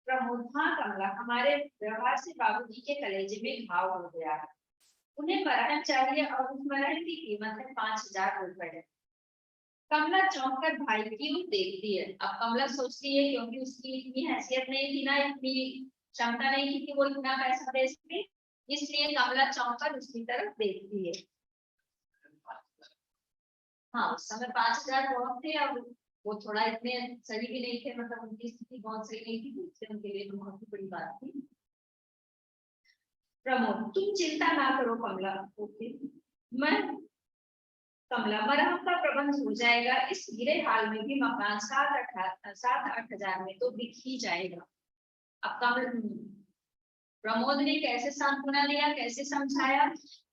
S3: प्रमोद, हाँ कमला, हमारे व्यवहार से बाबूजी के कलेजे में घाव हो गया है, उन्हें मरहम चाहिए, और उस मरहम की कीमत है 5000 रुपए। कमला चौंक कर भाई की ओर देखती है। अब कमला सोचती है, क्योंकि उसकी इतनी हैसियत नहीं थी ना, इतनी क्षमता नहीं थी कि वो इतना पैसा दे सके, इसलिए कमला चौंक कर उसकी तरफ देखती है। हाँ, उस समय 5000 बहुत थे, और वो थोड़ा इतने सही भी नहीं थे, मतलब उनकी स्थिति बहुत सही नहीं थी, दूसरे उनके लिए तो बहुत ही बड़ी बात थी। प्रमोद, तुम चिंता ना करो कमला। ओके, मरहम का प्रबंध हो जाएगा। इस गिरे हाल में भी मकान 7-8 हजार में तो बिक ही जाएगा। अब प्रमोद ने कैसे सांत्वना दिया, कैसे समझाया।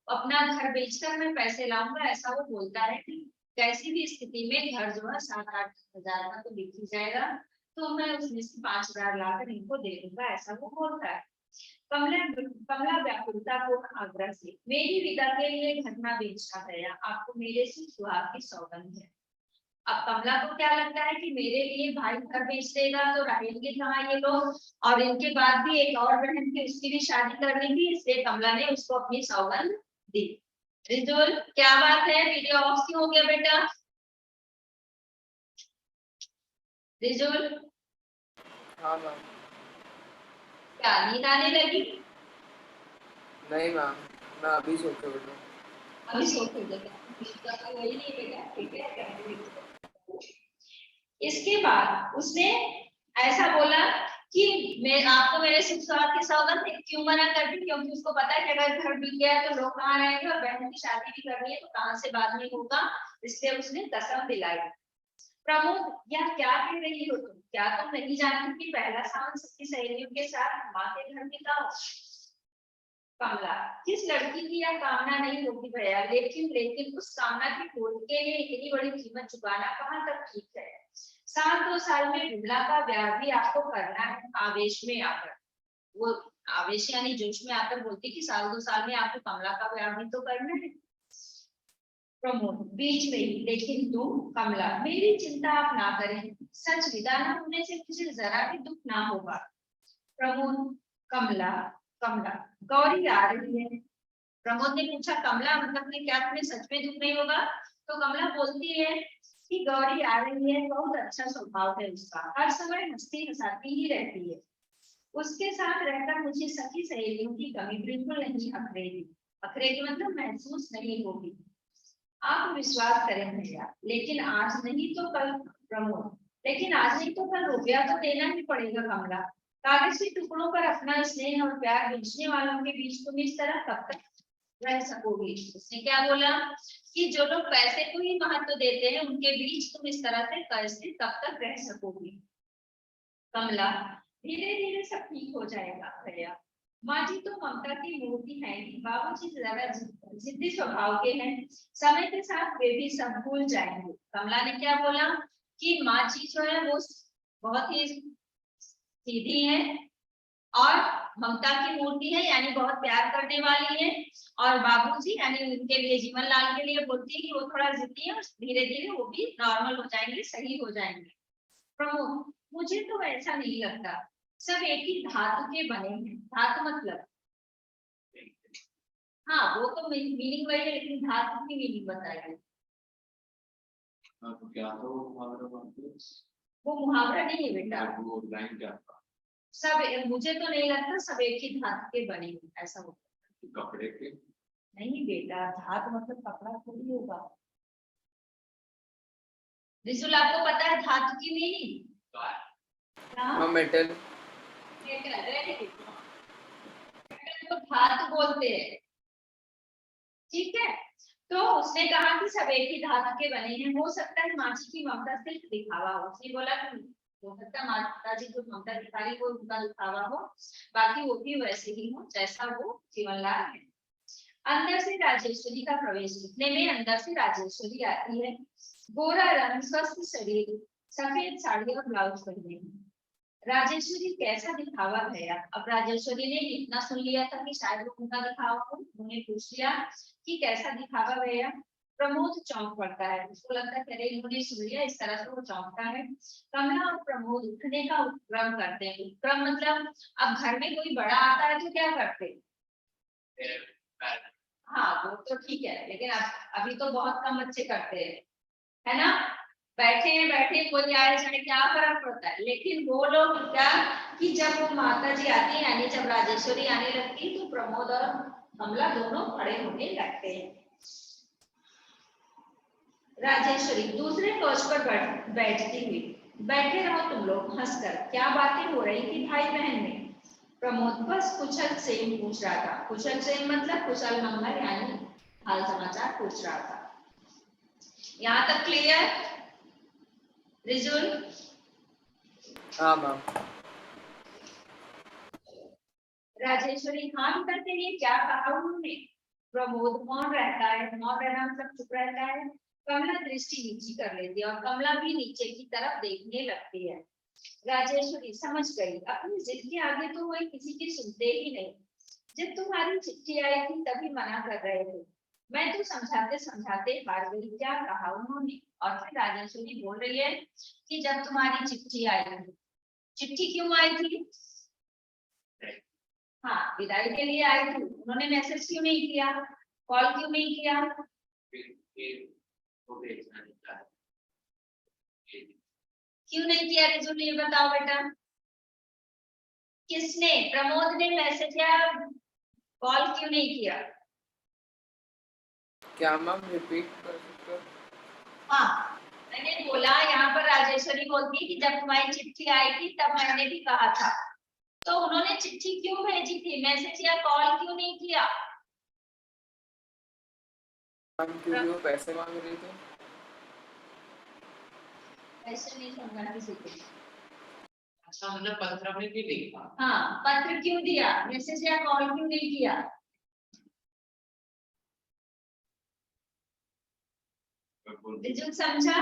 S3: अपना घर बेचकर मैं पैसे लाऊंगा, ऐसा वो बोलता है कि कैसी भी स्थिति में घर जो है 7-8 हजार का तो बिक ही जाएगा, तो मैं उसमें से 5000 लाकर इनको दे दूंगा, ऐसा वो बोलता है। कमला व्याकुलता को आग्रह से, मेरी विदा के लिए घटना बेचना गया, आपको मेरे से सुहाग की सौगंध है। अब कमला को क्या लगता है कि मेरे लिए भाई घर बेच देगा तो रहेंगे कहाँ ये लोग, और इनके बाद भी एक और बहन थी, उसकी भी शादी करनी थी, इसलिए कमला ने उसको अपनी सौगंध दी। रिजुल, क्या बात है, वीडियो ऑफ क्यों हो गया बेटा? रिजुल,
S4: हाँ मैम।
S3: क्या नींद आने लगी?
S4: नहीं मैम, मैं अभी सो के उठा।
S3: अभी सो के उठा, वही नहीं बेटा, ठीक है। इसके बाद उसने ऐसा बोला कि मैं आपको मेरे सुख स्वाद की सौगंध क्यों मना कर दी, क्योंकि उसको पता है कि अगर घर बिक गया है तो लोग कहाँ रहेंगे, और बहन की शादी भी करनी है तो कहाँ से बाद में होगा, इसलिए उसने कसम दिलाई। प्रमोद, यह क्या कह रही हो तुम? क्या तुम नहीं जानती कि पहला सावन सबकी सहेलियों के साथ माँ के घर बिताओ? कमला, किस लड़की की यह कामना नहीं होगी भैया, लेकिन उस कामना की पूर्ति के लिए इतनी बड़ी कीमत चुकाना कहाँ तक ठीक है। 7-2 साल में विमला का ब्याह भी आपको करना है। आवेश में आकर, वो आवेश यानी जोश में आकर बोलती कि 1-2 साल में आपको कमला का ब्याह भी तो करना है। प्रमोद बीच में ही, लेकिन तुम कमला, मेरी चिंता आप ना करें, सच विदा न होने से मुझे जरा भी दुख ना होगा। प्रमोद, कमला कमला गौरी आ रही है। प्रमोद ने पूछा, कमला मतलब कि क्या तुम्हें सच में दुख नहीं होगा? तो कमला बोलती है कि गौरी आ रही है, बहुत अच्छा स्वभाव है उसका, हर समय हंसती हंसाती ही रहती है। उसके साथ रहकर मुझे सखी सहेलियों की कमी बिल्कुल नहीं अखरेगी। अखरेगी मतलब महसूस नहीं होगी। आप विश्वास करें भैया, लेकिन आज नहीं तो कल प्रमोद, लेकिन आज नहीं तो कल रुपया तो देना ही पड़ेगा कमला। कागज के टुकड़ों पर अपना स्नेह और प्यार बेचने वालों के बीच तुम इस तरह कब तक रह सकोगी? उसने क्या बोला कि जो लोग पैसे को ही महत्व देते हैं उनके बीच तुम इस तरह से कैसे कब तक रह सकोगी? कमला, धीरे धीरे सब ठीक हो जाएगा भैया। माँ जी तो ममता की मूर्ति है, बाबूजी जरा जिद्दी स्वभाव के हैं, समय के साथ वे भी सब भूल जाएंगे। कमला ने क्या बोला कि माँ जी जो है वो बहुत ही सीधी है और ममता की मूर्ति है, यानी बहुत प्यार करने वाली है, और बाबूजी यानी उनके लिए जीवन लाल के लिए बोलती है कि वो थोड़ा जिद्दी है और धीरे धीरे वो भी नॉर्मल हो जाएंगे, सही हो जाएंगे। प्रमोद, मुझे तो ऐसा नहीं लगता, सब एक ही धातु के बने हैं। धातु मतलब हाँ वो तो मीनिंग वही है, लेकिन धातु की मीनिंग बताइए।
S2: आपको क्या था वो मुहावरा वाक्य?
S3: वो मुहावरा नहीं है बेटा,
S2: वो लाइन क्या था?
S3: सब मुझे तो नहीं लगता सब एक ही धातु के बने हैं, ऐसा होता है।
S2: कपड़े के?
S3: नहीं बेटा, धातु मतलब कपड़ा थोड़ी होगा। रिजुल, आपको पता है धातु की मीनिंग?
S4: हाँ मेटल।
S3: तो धातु बोलते हैं, ठीक है। तो उसने कहा कि सब एक ही धातु के बने हैं। हो सकता है माँ जी की ममता सिर्फ दिखावा हो। उसने बोला कि हो सकता है माता जी जो ममता दिखा रही वो उनका दिखावा हो, बाकी वो भी वैसे ही हो जैसा वो जीवनलाल है। अंदर से राजेश्वरी का प्रवेश। इतने में अंदर से राजेश्वरी आती है। गोरा रंग, स्वस्थ शरीर, सफेद साड़ी और ब्लाउज पहने हैं। राजेश्वरी कैसा दिखावा भैया? अब राजेश्वरी ने इतना सुन लिया था कि शायद वो उनका दिखावा हो, उन्होंने पूछ लिया कि कैसा दिखावा भैया? प्रमोद चौंक पड़ता है, उसको लगता है अरे इन्होंने सुन लिया, इस तरह से वो चौंकता है। कमला और प्रमोद उठने का उपक्रम करते हैं। उपक्रम मतलब अब घर में कोई बड़ा आता है तो क्या करते हैं? हाँ वो तो ठीक है, लेकिन अभी तो बहुत कम बच्चे करते हैं, है ना? बैठे कोई आए जाए क्या फर्क पड़ता है। लेकिन वो लोग क्या कि जब वो माता जी आती है, यानी जब राजेश्वरी आने लगती है, तो प्रमोद और कमला दोनों खड़े होने लगते हैं। राजेश्वरी दूसरे कोच पर बैठती हुई, बैठे रहो तुम लोग हंसकर, क्या बातें हो रही थी भाई बहन में? प्रमोद बस कुशल सेम पूछ रहा था। कुशल सेम मतलब कुशल मंगल, यानी हाल समाचार पूछ रहा था। यहाँ तक क्लियर? रिजुल?
S4: हाँ मैम।
S3: राजेश्वरी हाँ करते हैं, क्या कहा उन्होंने? प्रमोद मौन रहता है, मौन रहना मतलब चुप रहता है। कमला दृष्टि नीची कर लेती है और कमला भी नीचे की तरफ देखने लगती है। राजेश्वरी समझ गई, अपनी जिद के आगे तो वह किसी की सुनते ही नहीं। जब तुम्हारी चिट्ठी आई थी तभी मना कर रहे थे, मैं तो समझाते समझाते हार गई, क्या कहा उन्होंने? और फिर राजेश्वरी बोल रही है कि जब तुम्हारी चिट्ठी आई थी, चिट्ठी क्यों आई थी? हाँ विदाई के लिए आई थी। उन्होंने मैसेज क्यों नहीं किया, कॉल क्यों नहीं किया? क्यों नहीं किया रिजू, ये बताओ बेटा। किसने? प्रमोद ने मैसेज या कॉल क्यों नहीं किया?
S4: क्या मैम रिपीट कर सकते हो?
S3: हाँ मैंने बोला, यहाँ पर राजेश्वरी बोलती है कि जब तुम्हारी चिट्ठी आई थी तब मैंने भी कहा था, तो उन्होंने चिट्ठी क्यों भेजी थी, मैसेज या कॉल क्यों नहीं किया?
S4: मैम क्योंकि वो पैसे मांग रही थी।
S3: ऐसे नहीं समझा किसी को।
S1: अच्छा मतलब पत्र में भी लिखा?
S3: हाँ पत्र क्यों दिया, मैसेज या कॉल क्यों नहीं किया? रिजुल समझा?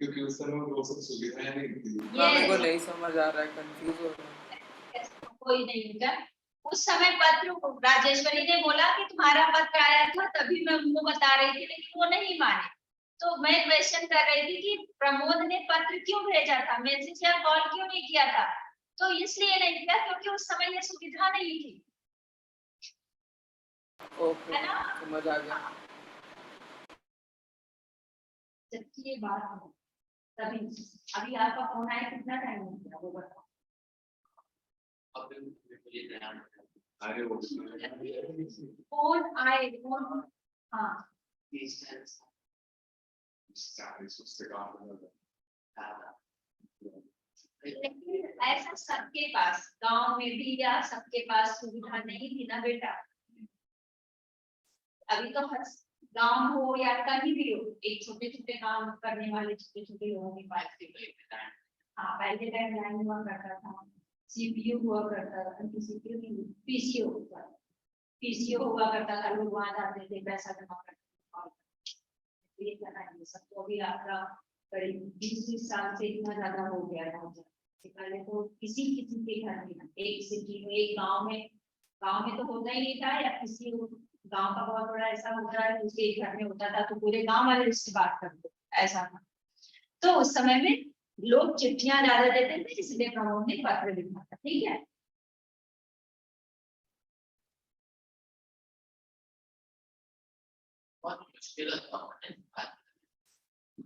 S2: क्योंकि उस समय वो सब सुविधाएं नहीं थी।
S4: मेरे को नहीं समझ आ रहा है, कंफ्यूज हो रहा है।
S3: कोई नहीं बेटा, उस समय पत्र राजेश्वरी ने बोला कि तुम्हारा पत्र आया था तभी मैं उनको बता रही थी, लेकिन वो नहीं माने। तो मैं क्वेश्चन कर रही थी कि प्रमोद ने पत्र क्यों भेजा था, मैसेज या कॉल क्यों नहीं किया था? तो इसलिए नहीं किया क्योंकि उस समय ये सुविधा नहीं थी।
S4: ओके समझ आ गया।
S3: जबकि ये बात हो तभी। अभी आपका फोन आया कितना टाइम हो गया वो बताओ।
S1: अभी मुझे ध्यान
S2: अरे वो
S3: फोन आए फोन, हाँ
S1: डिस्टेंस
S2: उससे काम करना
S3: लेकिन ऐसा सबके पास गांव में भी या सबके पास सुविधा नहीं थी ना बेटा। अभी तो हर गांव हो या कहीं भी हो, एक छोटे छोटे काम करने वाले छोटे छोटे लोगों के पास हाँ पहले लैंडलाइन हुआ करता था, सीपीयू हुआ करता था, सीपीयू नहीं पीसीओ हुआ, पीसीओ हुआ करता था, लोग वहां जाते थे पैसा जमा करते। ये करना है सब तो अभी आपका करीब 20 साल से इतना ज्यादा हो गया है। पहले तो किसी किसी के घर में एक सिटी में एक गांव में तो होता ही नहीं था, या किसी गांव का बहुत बड़ा ऐसा होता है उसके एक घर में होता था तो पूरे गांव वाले उससे बात करते ऐसा था। तो उस समय में लोग चिट्ठियां ज्यादा देते थे, इसलिए प्रमोद ने पत्र लिखा था। ठीक है,
S1: बहुत मुश्किल होता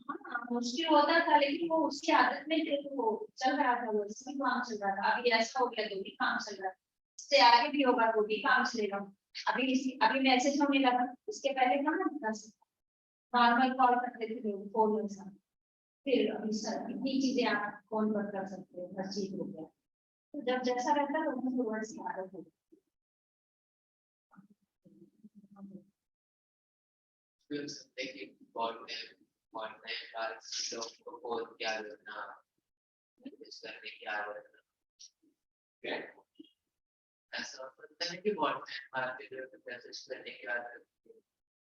S3: हाँ मुश्किल होता था लेकिन वो उसकी आदत में थे तो वो चल रहा था, वो इसमें काम चल रहा था। अभी ऐसा हो गया तो भी काम चल रहा है, इससे आगे भी होगा तो भी काम चलेगा। अभी मैसेज होने लगा, इसके पहले कहाँ होता था, नॉर्मल कॉल करते थे लोग फोन में सब, फिर अभी सर इतनी चीजें आप फोन पर कर सकते हो, हर चीज हो गया। तो जब जैसा रहता है तो थोड़ा सी आदत हो
S1: फिर सकते कि बहुत नए बार लोग को क्या करना इस करने क्या करना ऐसा होता है कि बहुत नए बार के जो मैसेज करने क्या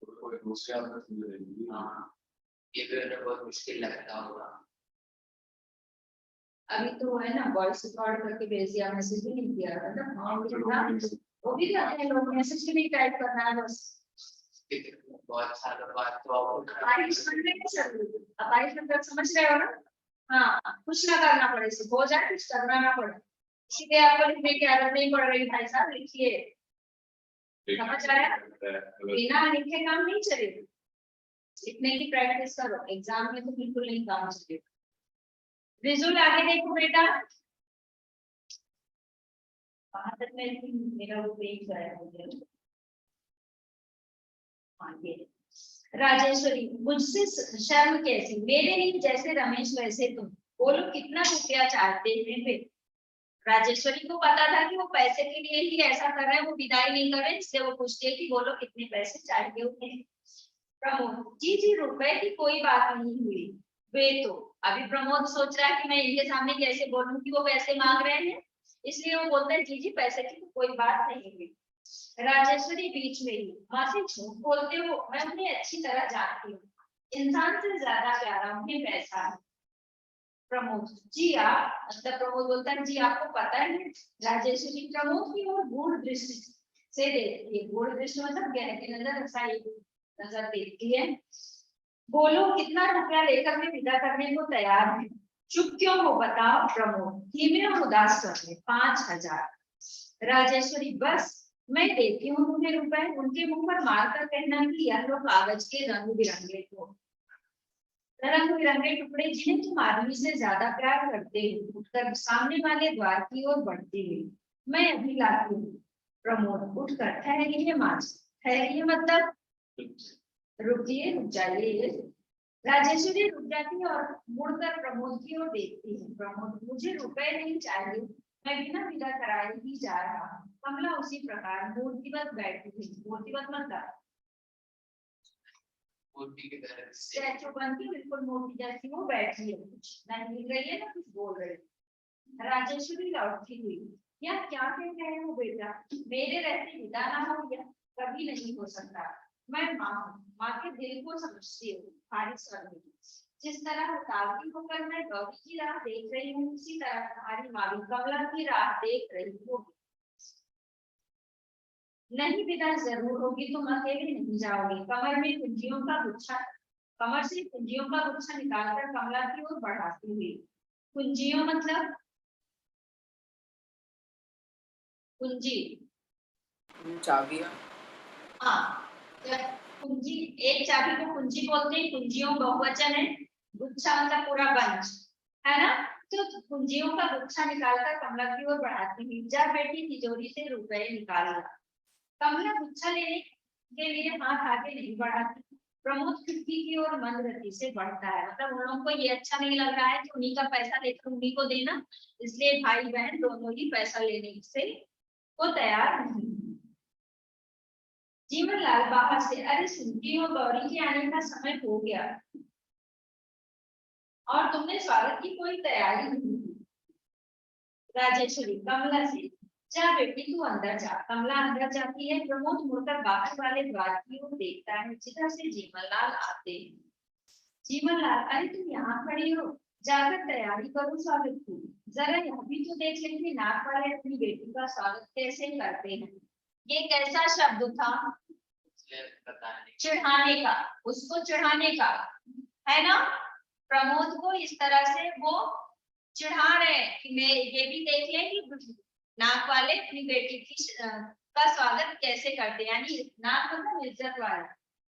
S2: कोई दूसरी आदत नहीं रहेगी।
S1: हाँ ये भी उन्हें बहुत मुश्किल लगता होगा।
S3: अभी तो है ना वॉइस रिकॉर्ड करके भेज दिया, मैसेज भी नहीं किया मतलब
S2: हाँ
S3: वो भी करते हैं लोग, मैसेज भी नहीं टाइप करना है बस।
S1: बहुत सालों बाद तो
S3: मतलब समझ रहे हो ना, हाँ कुछ ना करना पड़े, सिर्फ हो जाए कुछ करना ना पड़े, इसीलिए आपको लिखने की आदत नहीं पड़ रही भाई साहब, लिखिए। समझ आया, बिना लिखे काम नहीं चलेगा, लिखने की प्रैक्टिस करो, एग्जाम में तो बिल्कुल नहीं काम चलेगा। विजुअल आगे देखो बेटा, वहां तक मेरा वो पेज गया हो गया। राजेश्वरी, मुझसे शर्म कैसी, मेरे लिए जैसे रमेश वैसे तुम, बोलो कितना रुपया चाहते हैं वे। राजेश्वरी को पता था कि वो पैसे के लिए ही ऐसा कर रहे हैं, वो विदाई नहीं कर रहे, इसलिए वो पूछती है कि बोलो कितने पैसे चाहिए उन्हें। प्रमोद, जी रुपए की कोई बात नहीं हुई, वे तो अभी प्रमोद सोच रहा है कि मैं इनके सामने कैसे बोलूं कि वो पैसे मांग रहे हैं, इसलिए वो बोलते हैं जी पैसे की तो कोई बात नहीं हुई। राजेश्वरी बीच में ही, मासी झूठ बोलते हो, मैं उन्हें अच्छी तरह जानती हूँ, इंसान से ज्यादा प्यारा उन्हें पैसा है। प्रमोद, जी आप, मतलब प्रमोद बोलता है जी आपको पता है। राजेश्वरी प्रमोद की ओर गूढ़ दृष्टि से देखती है, गूढ़ दृष्टि मतलब गहरी नजर, ऐसा नजर देखती है। बोलो कितना रुपया लेकर मैं विदा करने को तैयार हूँ। चुप क्यों हो बताओ प्रमोद, धीमे और उदास कर ले। 5,000। राजेश्वरी, बस मैं देती हूँ तुम्हें रुपए, उनके मुंह पर मारकर कहना कि यह लो कागज के रंग बिरंगे टुकड़े जिन्हें तुम आदमी से ज्यादा प्यार करते हो। उठकर सामने वाले द्वार की ओर बढ़ती हुई, मैं अभी लाती हूँ। प्रमोद उठकर, ठहरिए माँ, ठहरिए मतलब रुकिए, रुक जाइए। राजेश्वरी रुक जाती है और मुड़कर प्रमोद की ओर देखती है। प्रमोद, मुझे रुपए नहीं चाहिए, मैं बिना विदा कराए ही जा रहा हूँ। कमला उसी प्रकार मूर्तिवत बैठी थी, मूर्तिवत मतलब
S1: मूर्ति की तरह
S3: स्टैचू बनती, बिल्कुल मूर्ति जैसी वो बैठी है, कुछ नहीं हिल रही है ना कुछ बोल रही है। राजेश्वरी लौटती हुई, यार क्या कह रहे हो बेटा, मेरे रहते विदा ना हो गया, कभी नहीं हो सकता। मैं माँ हूँ, माँ के दिल को समझती हूँ। फारिग स्वर में, जिस तरह उतावली होकर मैं गौरी की राह देख रही हूँ, उसी तरह तुम्हारी माँ भी कमला की राह देख रही होगी। नहीं विदा जरूर होगी, तुम अकेले नहीं जाओगे। कमर में कुंजियों का गुच्छा, कमर से कुंजियों का गुच्छा निकालकर कमला की ओर बढ़ाती हुई, कुंजियों मतलब कुंजी,
S4: चाबियां।
S3: हाँ, जब कुंजी, एक चाबी को कुंजी बोलते हैं, कुंजियों बहुवचन है, गुच्छा मतलब पूरा बंच, है ना। तो कुंजियों का गुच्छा निकालकर कमला की ओर बढ़ाती हुई, जा बेटी तिजोरी से रुपए निकाल ला। कमला गुच्छा लेने के लिए हाथ आगे नहीं बढ़ाती। प्रमोद खिड़की की ओर मंद गति से बढ़ता है, मतलब उन लोगों को ये अच्छा नहीं लग रहा है कि उन्हीं का पैसा लेकर उन्हीं को देना, इसलिए भाई बहन दोनों ही पैसा लेने से को तैयार नहीं। जीवन लाल बाहर से, अरे सुनती हो गौरी के आने का समय हो गया और तुमने स्वागत की कोई तैयारी नहीं की। राजेश्वरी कमला से, जा बेटी तू अंदर जा। कमला अंदर जाती है। प्रमोद मुड़कर बाहर वाले द्वार की ओर देखता है, जिधर से जीवनलाल आते हैं। जीवनलाल, अरे तुम यहाँ खड़ी हो, जाकर तैयारी करो स्वागत की। जरा यह भी तो देख ले कि नाक वाले अपनी बेटी का स्वागत कैसे करते हैं। ये कैसा शब्द था? चढ़ाने का, उसको चढ़ाने का, है ना। प्रमोद को इस तरह से वो चढ़ा रहे हैं कि मैं ये भी देख ले कि नाक वाले अपनी बेटी की का स्वागत कैसे करते हैं, यानी नाक मतलब इज्जत वाला,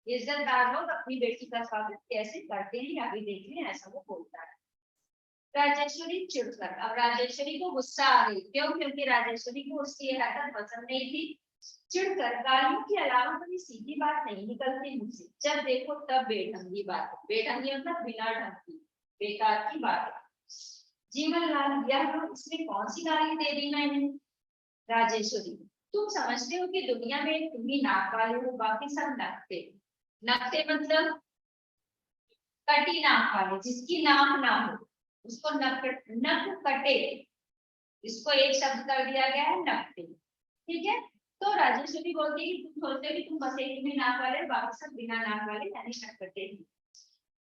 S3: इज्जतदार लोग अपनी बेटी का स्वागत कैसे करते हैं या भी देख लें, ऐसा वो बोलता है। राजेश्वरी चिढ़कर, अब राजेश्वरी को गुस्सा आ गई। क्यों? क्योंकि राजेश्वरी को उसकी ये हरकत पसंद नहीं थी। चिढ़कर, गालियों के अलावा कोई सीधी बात नहीं निकलती मुझसे, जब देखो तब बेढंगी बात। बेढंगी मतलब बिना ढंग की, बेकार की बात। जीवनलाल, यह लोग इसमें कौन सी गाली दे दी मैंने? राजेश्वरी, तुम समझते हो कि दुनिया में तुम ही नाक वाले हो, बाकी सब नकते। नकते मतलब कटी नाक वाले, जिसकी नाक ना हो उसको नक कटे, इसको एक शब्द कर दिया गया है, नकते। ठीक है। तो राजेश्वरी बोलती है कि तुम सोचते हो कि तुम बस एक में नाक वाले, बाकी सब बिना नाक वाले यानी नकटे।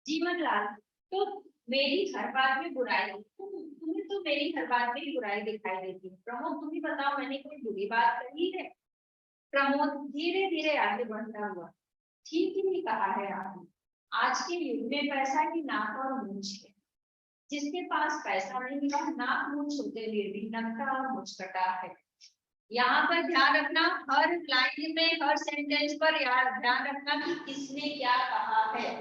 S3: जीवनलाल, तो मेरी हर बात में बुराई, तुम्हें तो मेरी हर बात में बुराई दिखाई देती है। प्रमोद, तुम ही बताओ मैंने कोई बुरी बात कही है? प्रमोद धीरे धीरे आगे बढ़ता हुआ, ठीक ही कहा है आपने। आज के युग में पैसा की नाक और मूंछ है। जिसके पास पैसा नहीं वह नाक मूंछ होते हुए भी नकटा और मुचकटा है। यहाँ पर ध्यान रखना, हर लाइन में, हर सेंटेंस पर यार ध्यान रखना कि किसने क्या कहा है,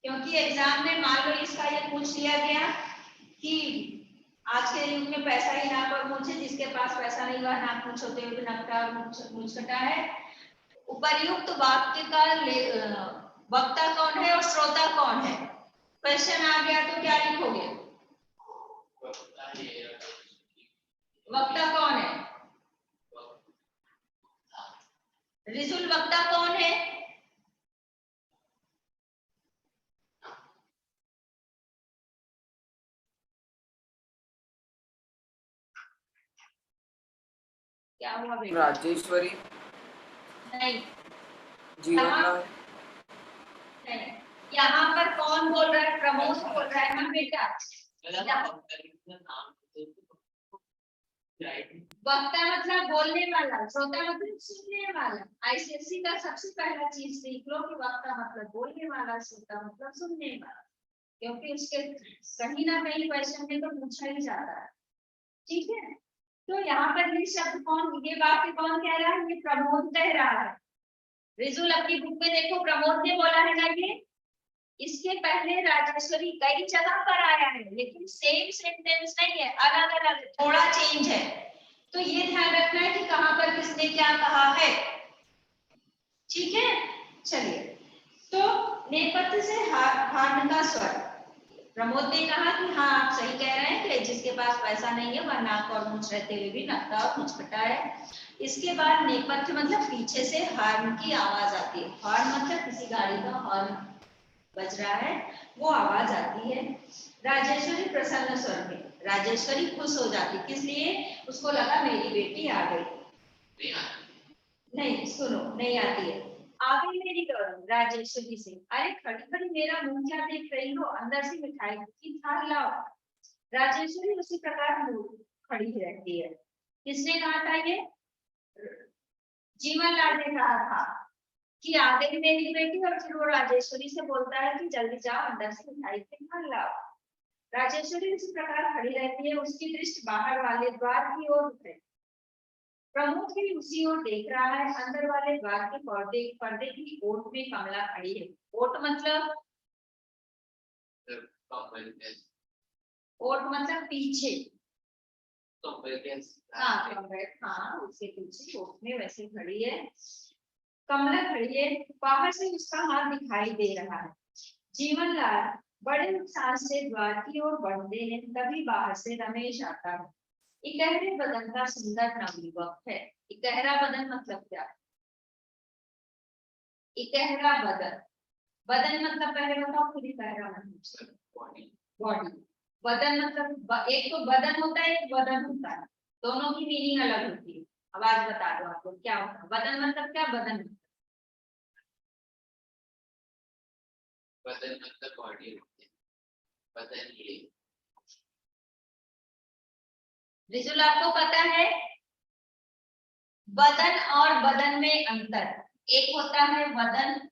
S3: क्योंकि एग्जाम में मान लो इसका ये पूछ लिया गया कि आज के युग में पैसा ही नाक और मूंछ है, जिसके पास पैसा नहीं वह नाक मूंछ होते हुए नकटा और मुचकटा है। उपर्युक्त वाक्य का वक्ता कौन है और श्रोता कौन है? क्वेश्चन आ गया तो क्या लिखोगे? वक्ता कौन है? रिजुल, वक्ता कौन है? क्या हुआ बेटा?
S4: राजेश्वरी
S3: नहीं,
S4: जीवनलाल
S3: नहीं, यहाँ पर कौन बोल रहा है? प्रमोद बोल रहा है ना बेटा। वक्ता मतलब बोलने वाला, श्रोता मतलब सुनने वाला। आईसीएसई का सबसे पहला चीज सीख लो कि वक्ता मतलब बोलने वाला, श्रोता मतलब सुनने वाला, क्योंकि उसके कहीं ना कहीं क्वेश्चन में तो पूछा ही जाता है। ठीक है। तो यहाँ पर ये शब्द कौन, ये वाक्य कौन कह रहा है? ये प्रमोद कह रहा है। रिजुल, अपनी बुक में देखो, प्रमोद ने बोला है ना ये। इसके पहले राजेश्वरी कई जगह पर आया है, लेकिन सेम सेंटेंस नहीं है, अलग अलग, थोड़ा चेंज है। तो ये ध्यान रखना है कि कहां पर किसने क्या कहा है। ठीक है। चलिए, तो नेपथ्य से हार्न का स्वर। प्रमोद ने कहा कि हाँ आप सही कह रहे हैं कि जिसके पास पैसा नहीं है वह नाक और मूंछ रहते हुए भी नकटा और मुचकटा है। इसके बाद नेपथ्य मतलब पीछे से हार्न की आवाज आती है। हॉर्न मतलब किसी गाड़ी का हॉर्न बज रहा है, वो आवाज आती है। राजेश्वरी प्रसन्न स्वर में, राजेश्वरी खुश हो जाती, किस लिए? उसको लगा मेरी बेटी आ गई। नहीं, सुनो, नहीं आती है। आ गई मेरी गौरव, राजेश्वरी से। अरे खड़ी खड़ी मेरा मुंह क्या देख रही हो, अंदर से मिठाई की थाल लाओ। राजेश्वरी उसी प्रकार खड़ी रहती है। किसने कहा था ये? जीवनलाल ने कहा था कि आ गई मेरी बेटी, और फिर वो राजेश्वरी से बोलता है कि जल्दी जाओ अंदर से मिठाई की थाल लाओ। राजेश्वरी उसी प्रकार खड़ी रहती है, उसकी दृष्टि बाहर वाले द्वार की ओर है। प्रमोद भी उसी ओर देख रहा है। अंदर वाले द्वार के पर्दे की ओट में कमला खड़ी है। ओट मतलब ओट मतलब पीछे। हाँ उसके पीछे ओट में वैसे खड़ी है, कमला खड़ी है। बाहर से उसका हाथ दिखाई दे रहा है। जीवनलाल बड़े उत्साह से द्वार की ओर बढ़ते हैं, तभी बाहर से रमेश आता है। इकहरे बदन का सुंदर नवयुवक है। इकहरा बदन मतलब क्या? इकहरा बदन, बदन मतलब पहले बताओ, फिर इकहरा मतलब बॉडी। बदन मतलब एक तो बदन होता है, एक वदन होता है, दोनों की मीनिंग अलग होती है। आवाज बता दो आपको क्या होता है। बदन मतलब क्या? बदन
S1: मतलब बॉडी, बदन ये।
S3: रिजुल आपको पता है बदन और बदन में अंतर? एक होता है वदन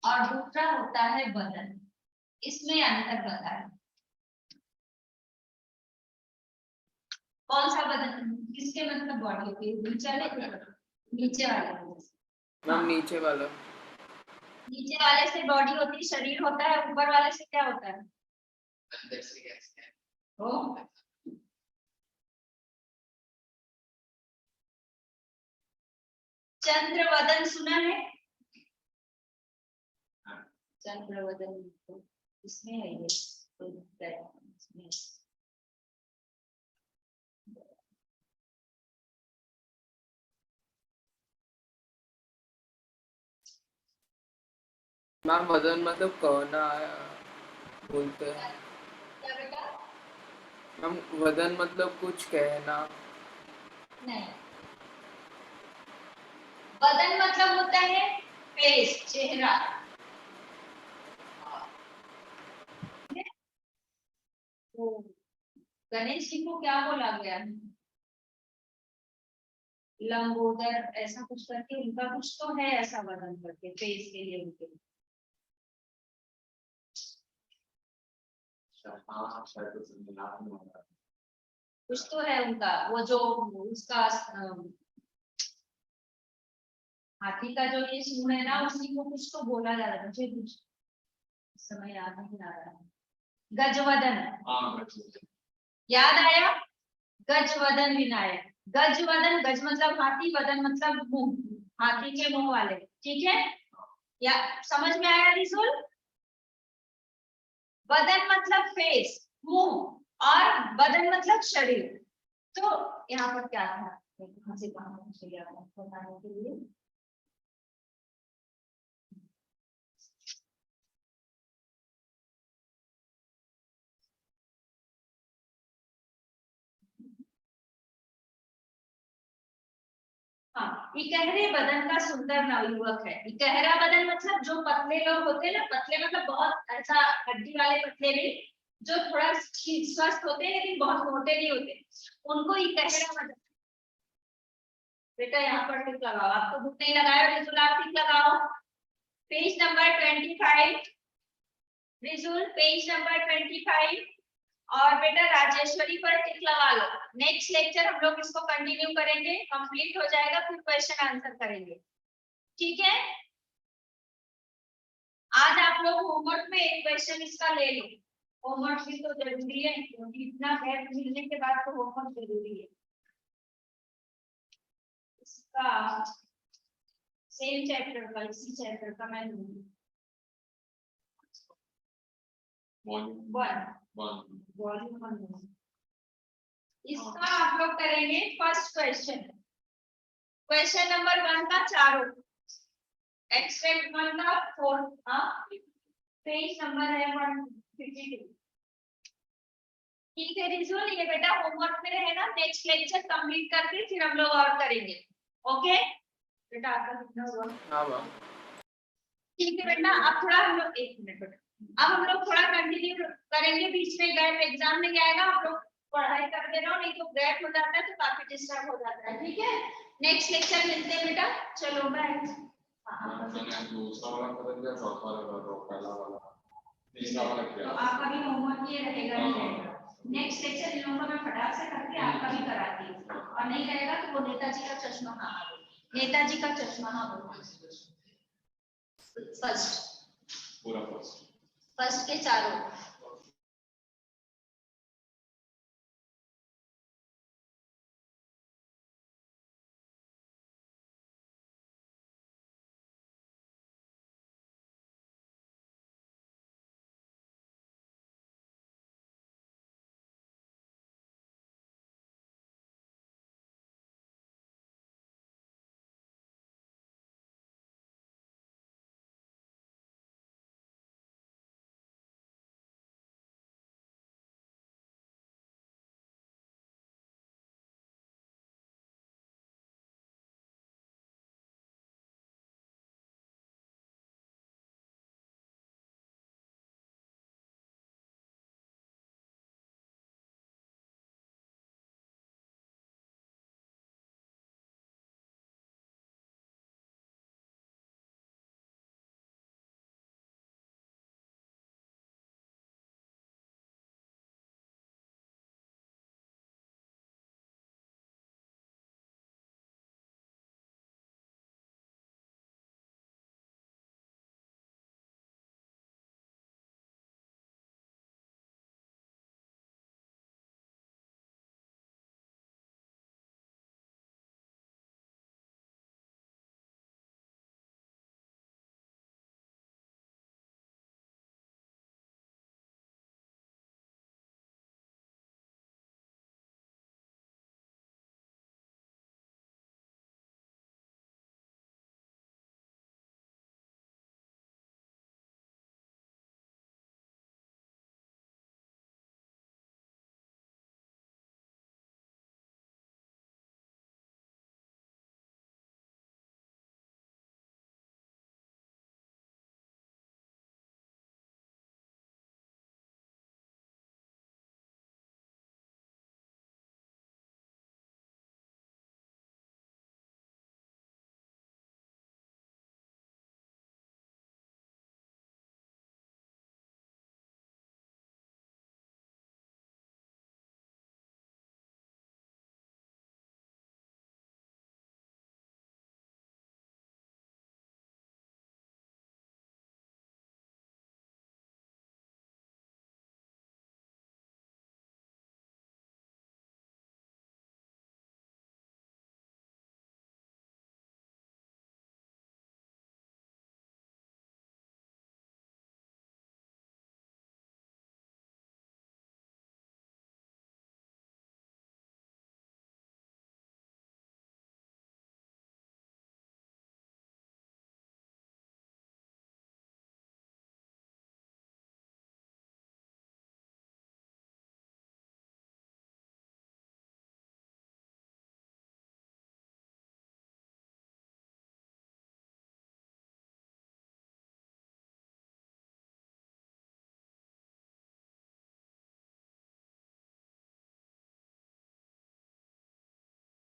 S3: और दूसरा होता है बदन, इसमें अंतर बताएं। कौन सा बदन, किसके मतलब बॉडी होती है? नीचे वाले
S4: मैम नीचे वाला।
S3: नीचे वाले से बॉडी होती है, शरीर होता है। ऊपर वाले से क्या होता है?
S1: अंदर से कैसे है?
S3: ओ चंद्रवदन सुना है? चंद्रवदन तो इसमें है ये, इसमें
S4: मैम वदन मतलब कहना बोलते हैं।
S3: क्या बेटा?
S4: मैम वदन मतलब कुछ कहना।
S3: नहीं, बदन मतलब होता है फेस, चेहरा। तो गणेश जी को क्या बोला गया है? लंबोदर ऐसा कुछ करके उनका कुछ तो है, ऐसा वदन करके फेस के लिए उनके।
S2: हाँ शायद तो याद नहीं आ रहा।
S3: कुछ तो है उनका, वो जो उसका हाथी का जो ये सूंड है ना, उसी को कुछ तो बोला जा रहा है, मुझे कुछ समय याद नहीं आ रहा है। गजवदन,
S2: हाँ
S3: याद आया? गजवदन विनायक। गजवदन, गज मतलब हाथी, वदन मतलब मुंह, हाथी के मुंह वाले। ठीक है, या समझ में आया रिजुल? वदन मतलब फेस, मुंह, और बदन मतलब शरीर। तो यहाँ पर क्या था, कहां से कहां पहुंच गया बताने के लिए? हाँ, इकहरे बदन का सुंदर नवयुवक है। इकहरा बदन मतलब जो पतले लोग होते हैं ना, पतले मतलब बहुत ऐसा हड्डी वाले पतले नहीं, जो थोड़ा स्वस्थ होते हैं लेकिन बहुत मोटे नहीं होते, उनको इकहरा बदन। बेटा यहाँ पर टिक लगाओ, आप तो बुक नहीं लगाए, रिजुल आप टिक लगाओ। Page number 25, Rijul page number 25। और बेटा राजेश्वरी पर टिक लगा लो। नेक्स्ट लेक्चर हम लोग इसको कंटिन्यू करेंगे, कंप्लीट हो जाएगा फिर क्वेश्चन आंसर करेंगे। ठीक है, आज आप लोग होमवर्क में एक क्वेश्चन इसका ले लो। होमवर्क भी तो जरूरी है, क्योंकि इतना गैप मिलने के बाद तो होमवर्क जरूरी है। इसका सेम चैप्टर का, इसी चैप्टर का मैं लूंगी। वॉल्यूम 1। इसका आप लोग करेंगे फर्स्ट क्वेश्चन, क्वेश्चन नंबर 1 का चारों, एक्सट्रैक्ट 1 का 4, पेज नंबर है 152। ठीक है रिजुल, ये बेटा होमवर्क में रहेगा, नेक्स्ट लेक्चर कंप्लीट करके फिर हम लोग और करेंगे। ओके बेटा, आपका कितना हुआ?
S4: हाँ मैम।
S3: ठीक है बेटा, अब थोड़ा हम लोग 1 मिनट बेटा, अब हम लोग थोड़ा कंटिन्यू करेंगे, बीच में गैप एग्जाम में आएगा, आप लोग पढ़ाई करते रहो, नहीं तो गैप हो जाता है तो काफी डिस्टर्ब हो जाता है। ठीक है, नेक्स्ट लेक्चर मिलते हैं बेटा, चलो बाय।
S2: मैंने दूसरा वाला बदल दिया, चौथा वाला बदल दिया, पहला वाला तीसरा वाला
S3: तो
S2: किया।
S3: आपका भी होमवर्क ये रहेगा ही रहेगा। नेक्स्ट लेक्चर इन लोगों का मैं फटाक से करके आपका भी कराती हूँ, और नहीं रहेगा तो वो नेताजी का चश्मा, हाँ नेताजी का चश्मा, हाँ बोलो फर्स्ट
S2: पूरा फर्स्ट
S3: फर्स्ट के चारों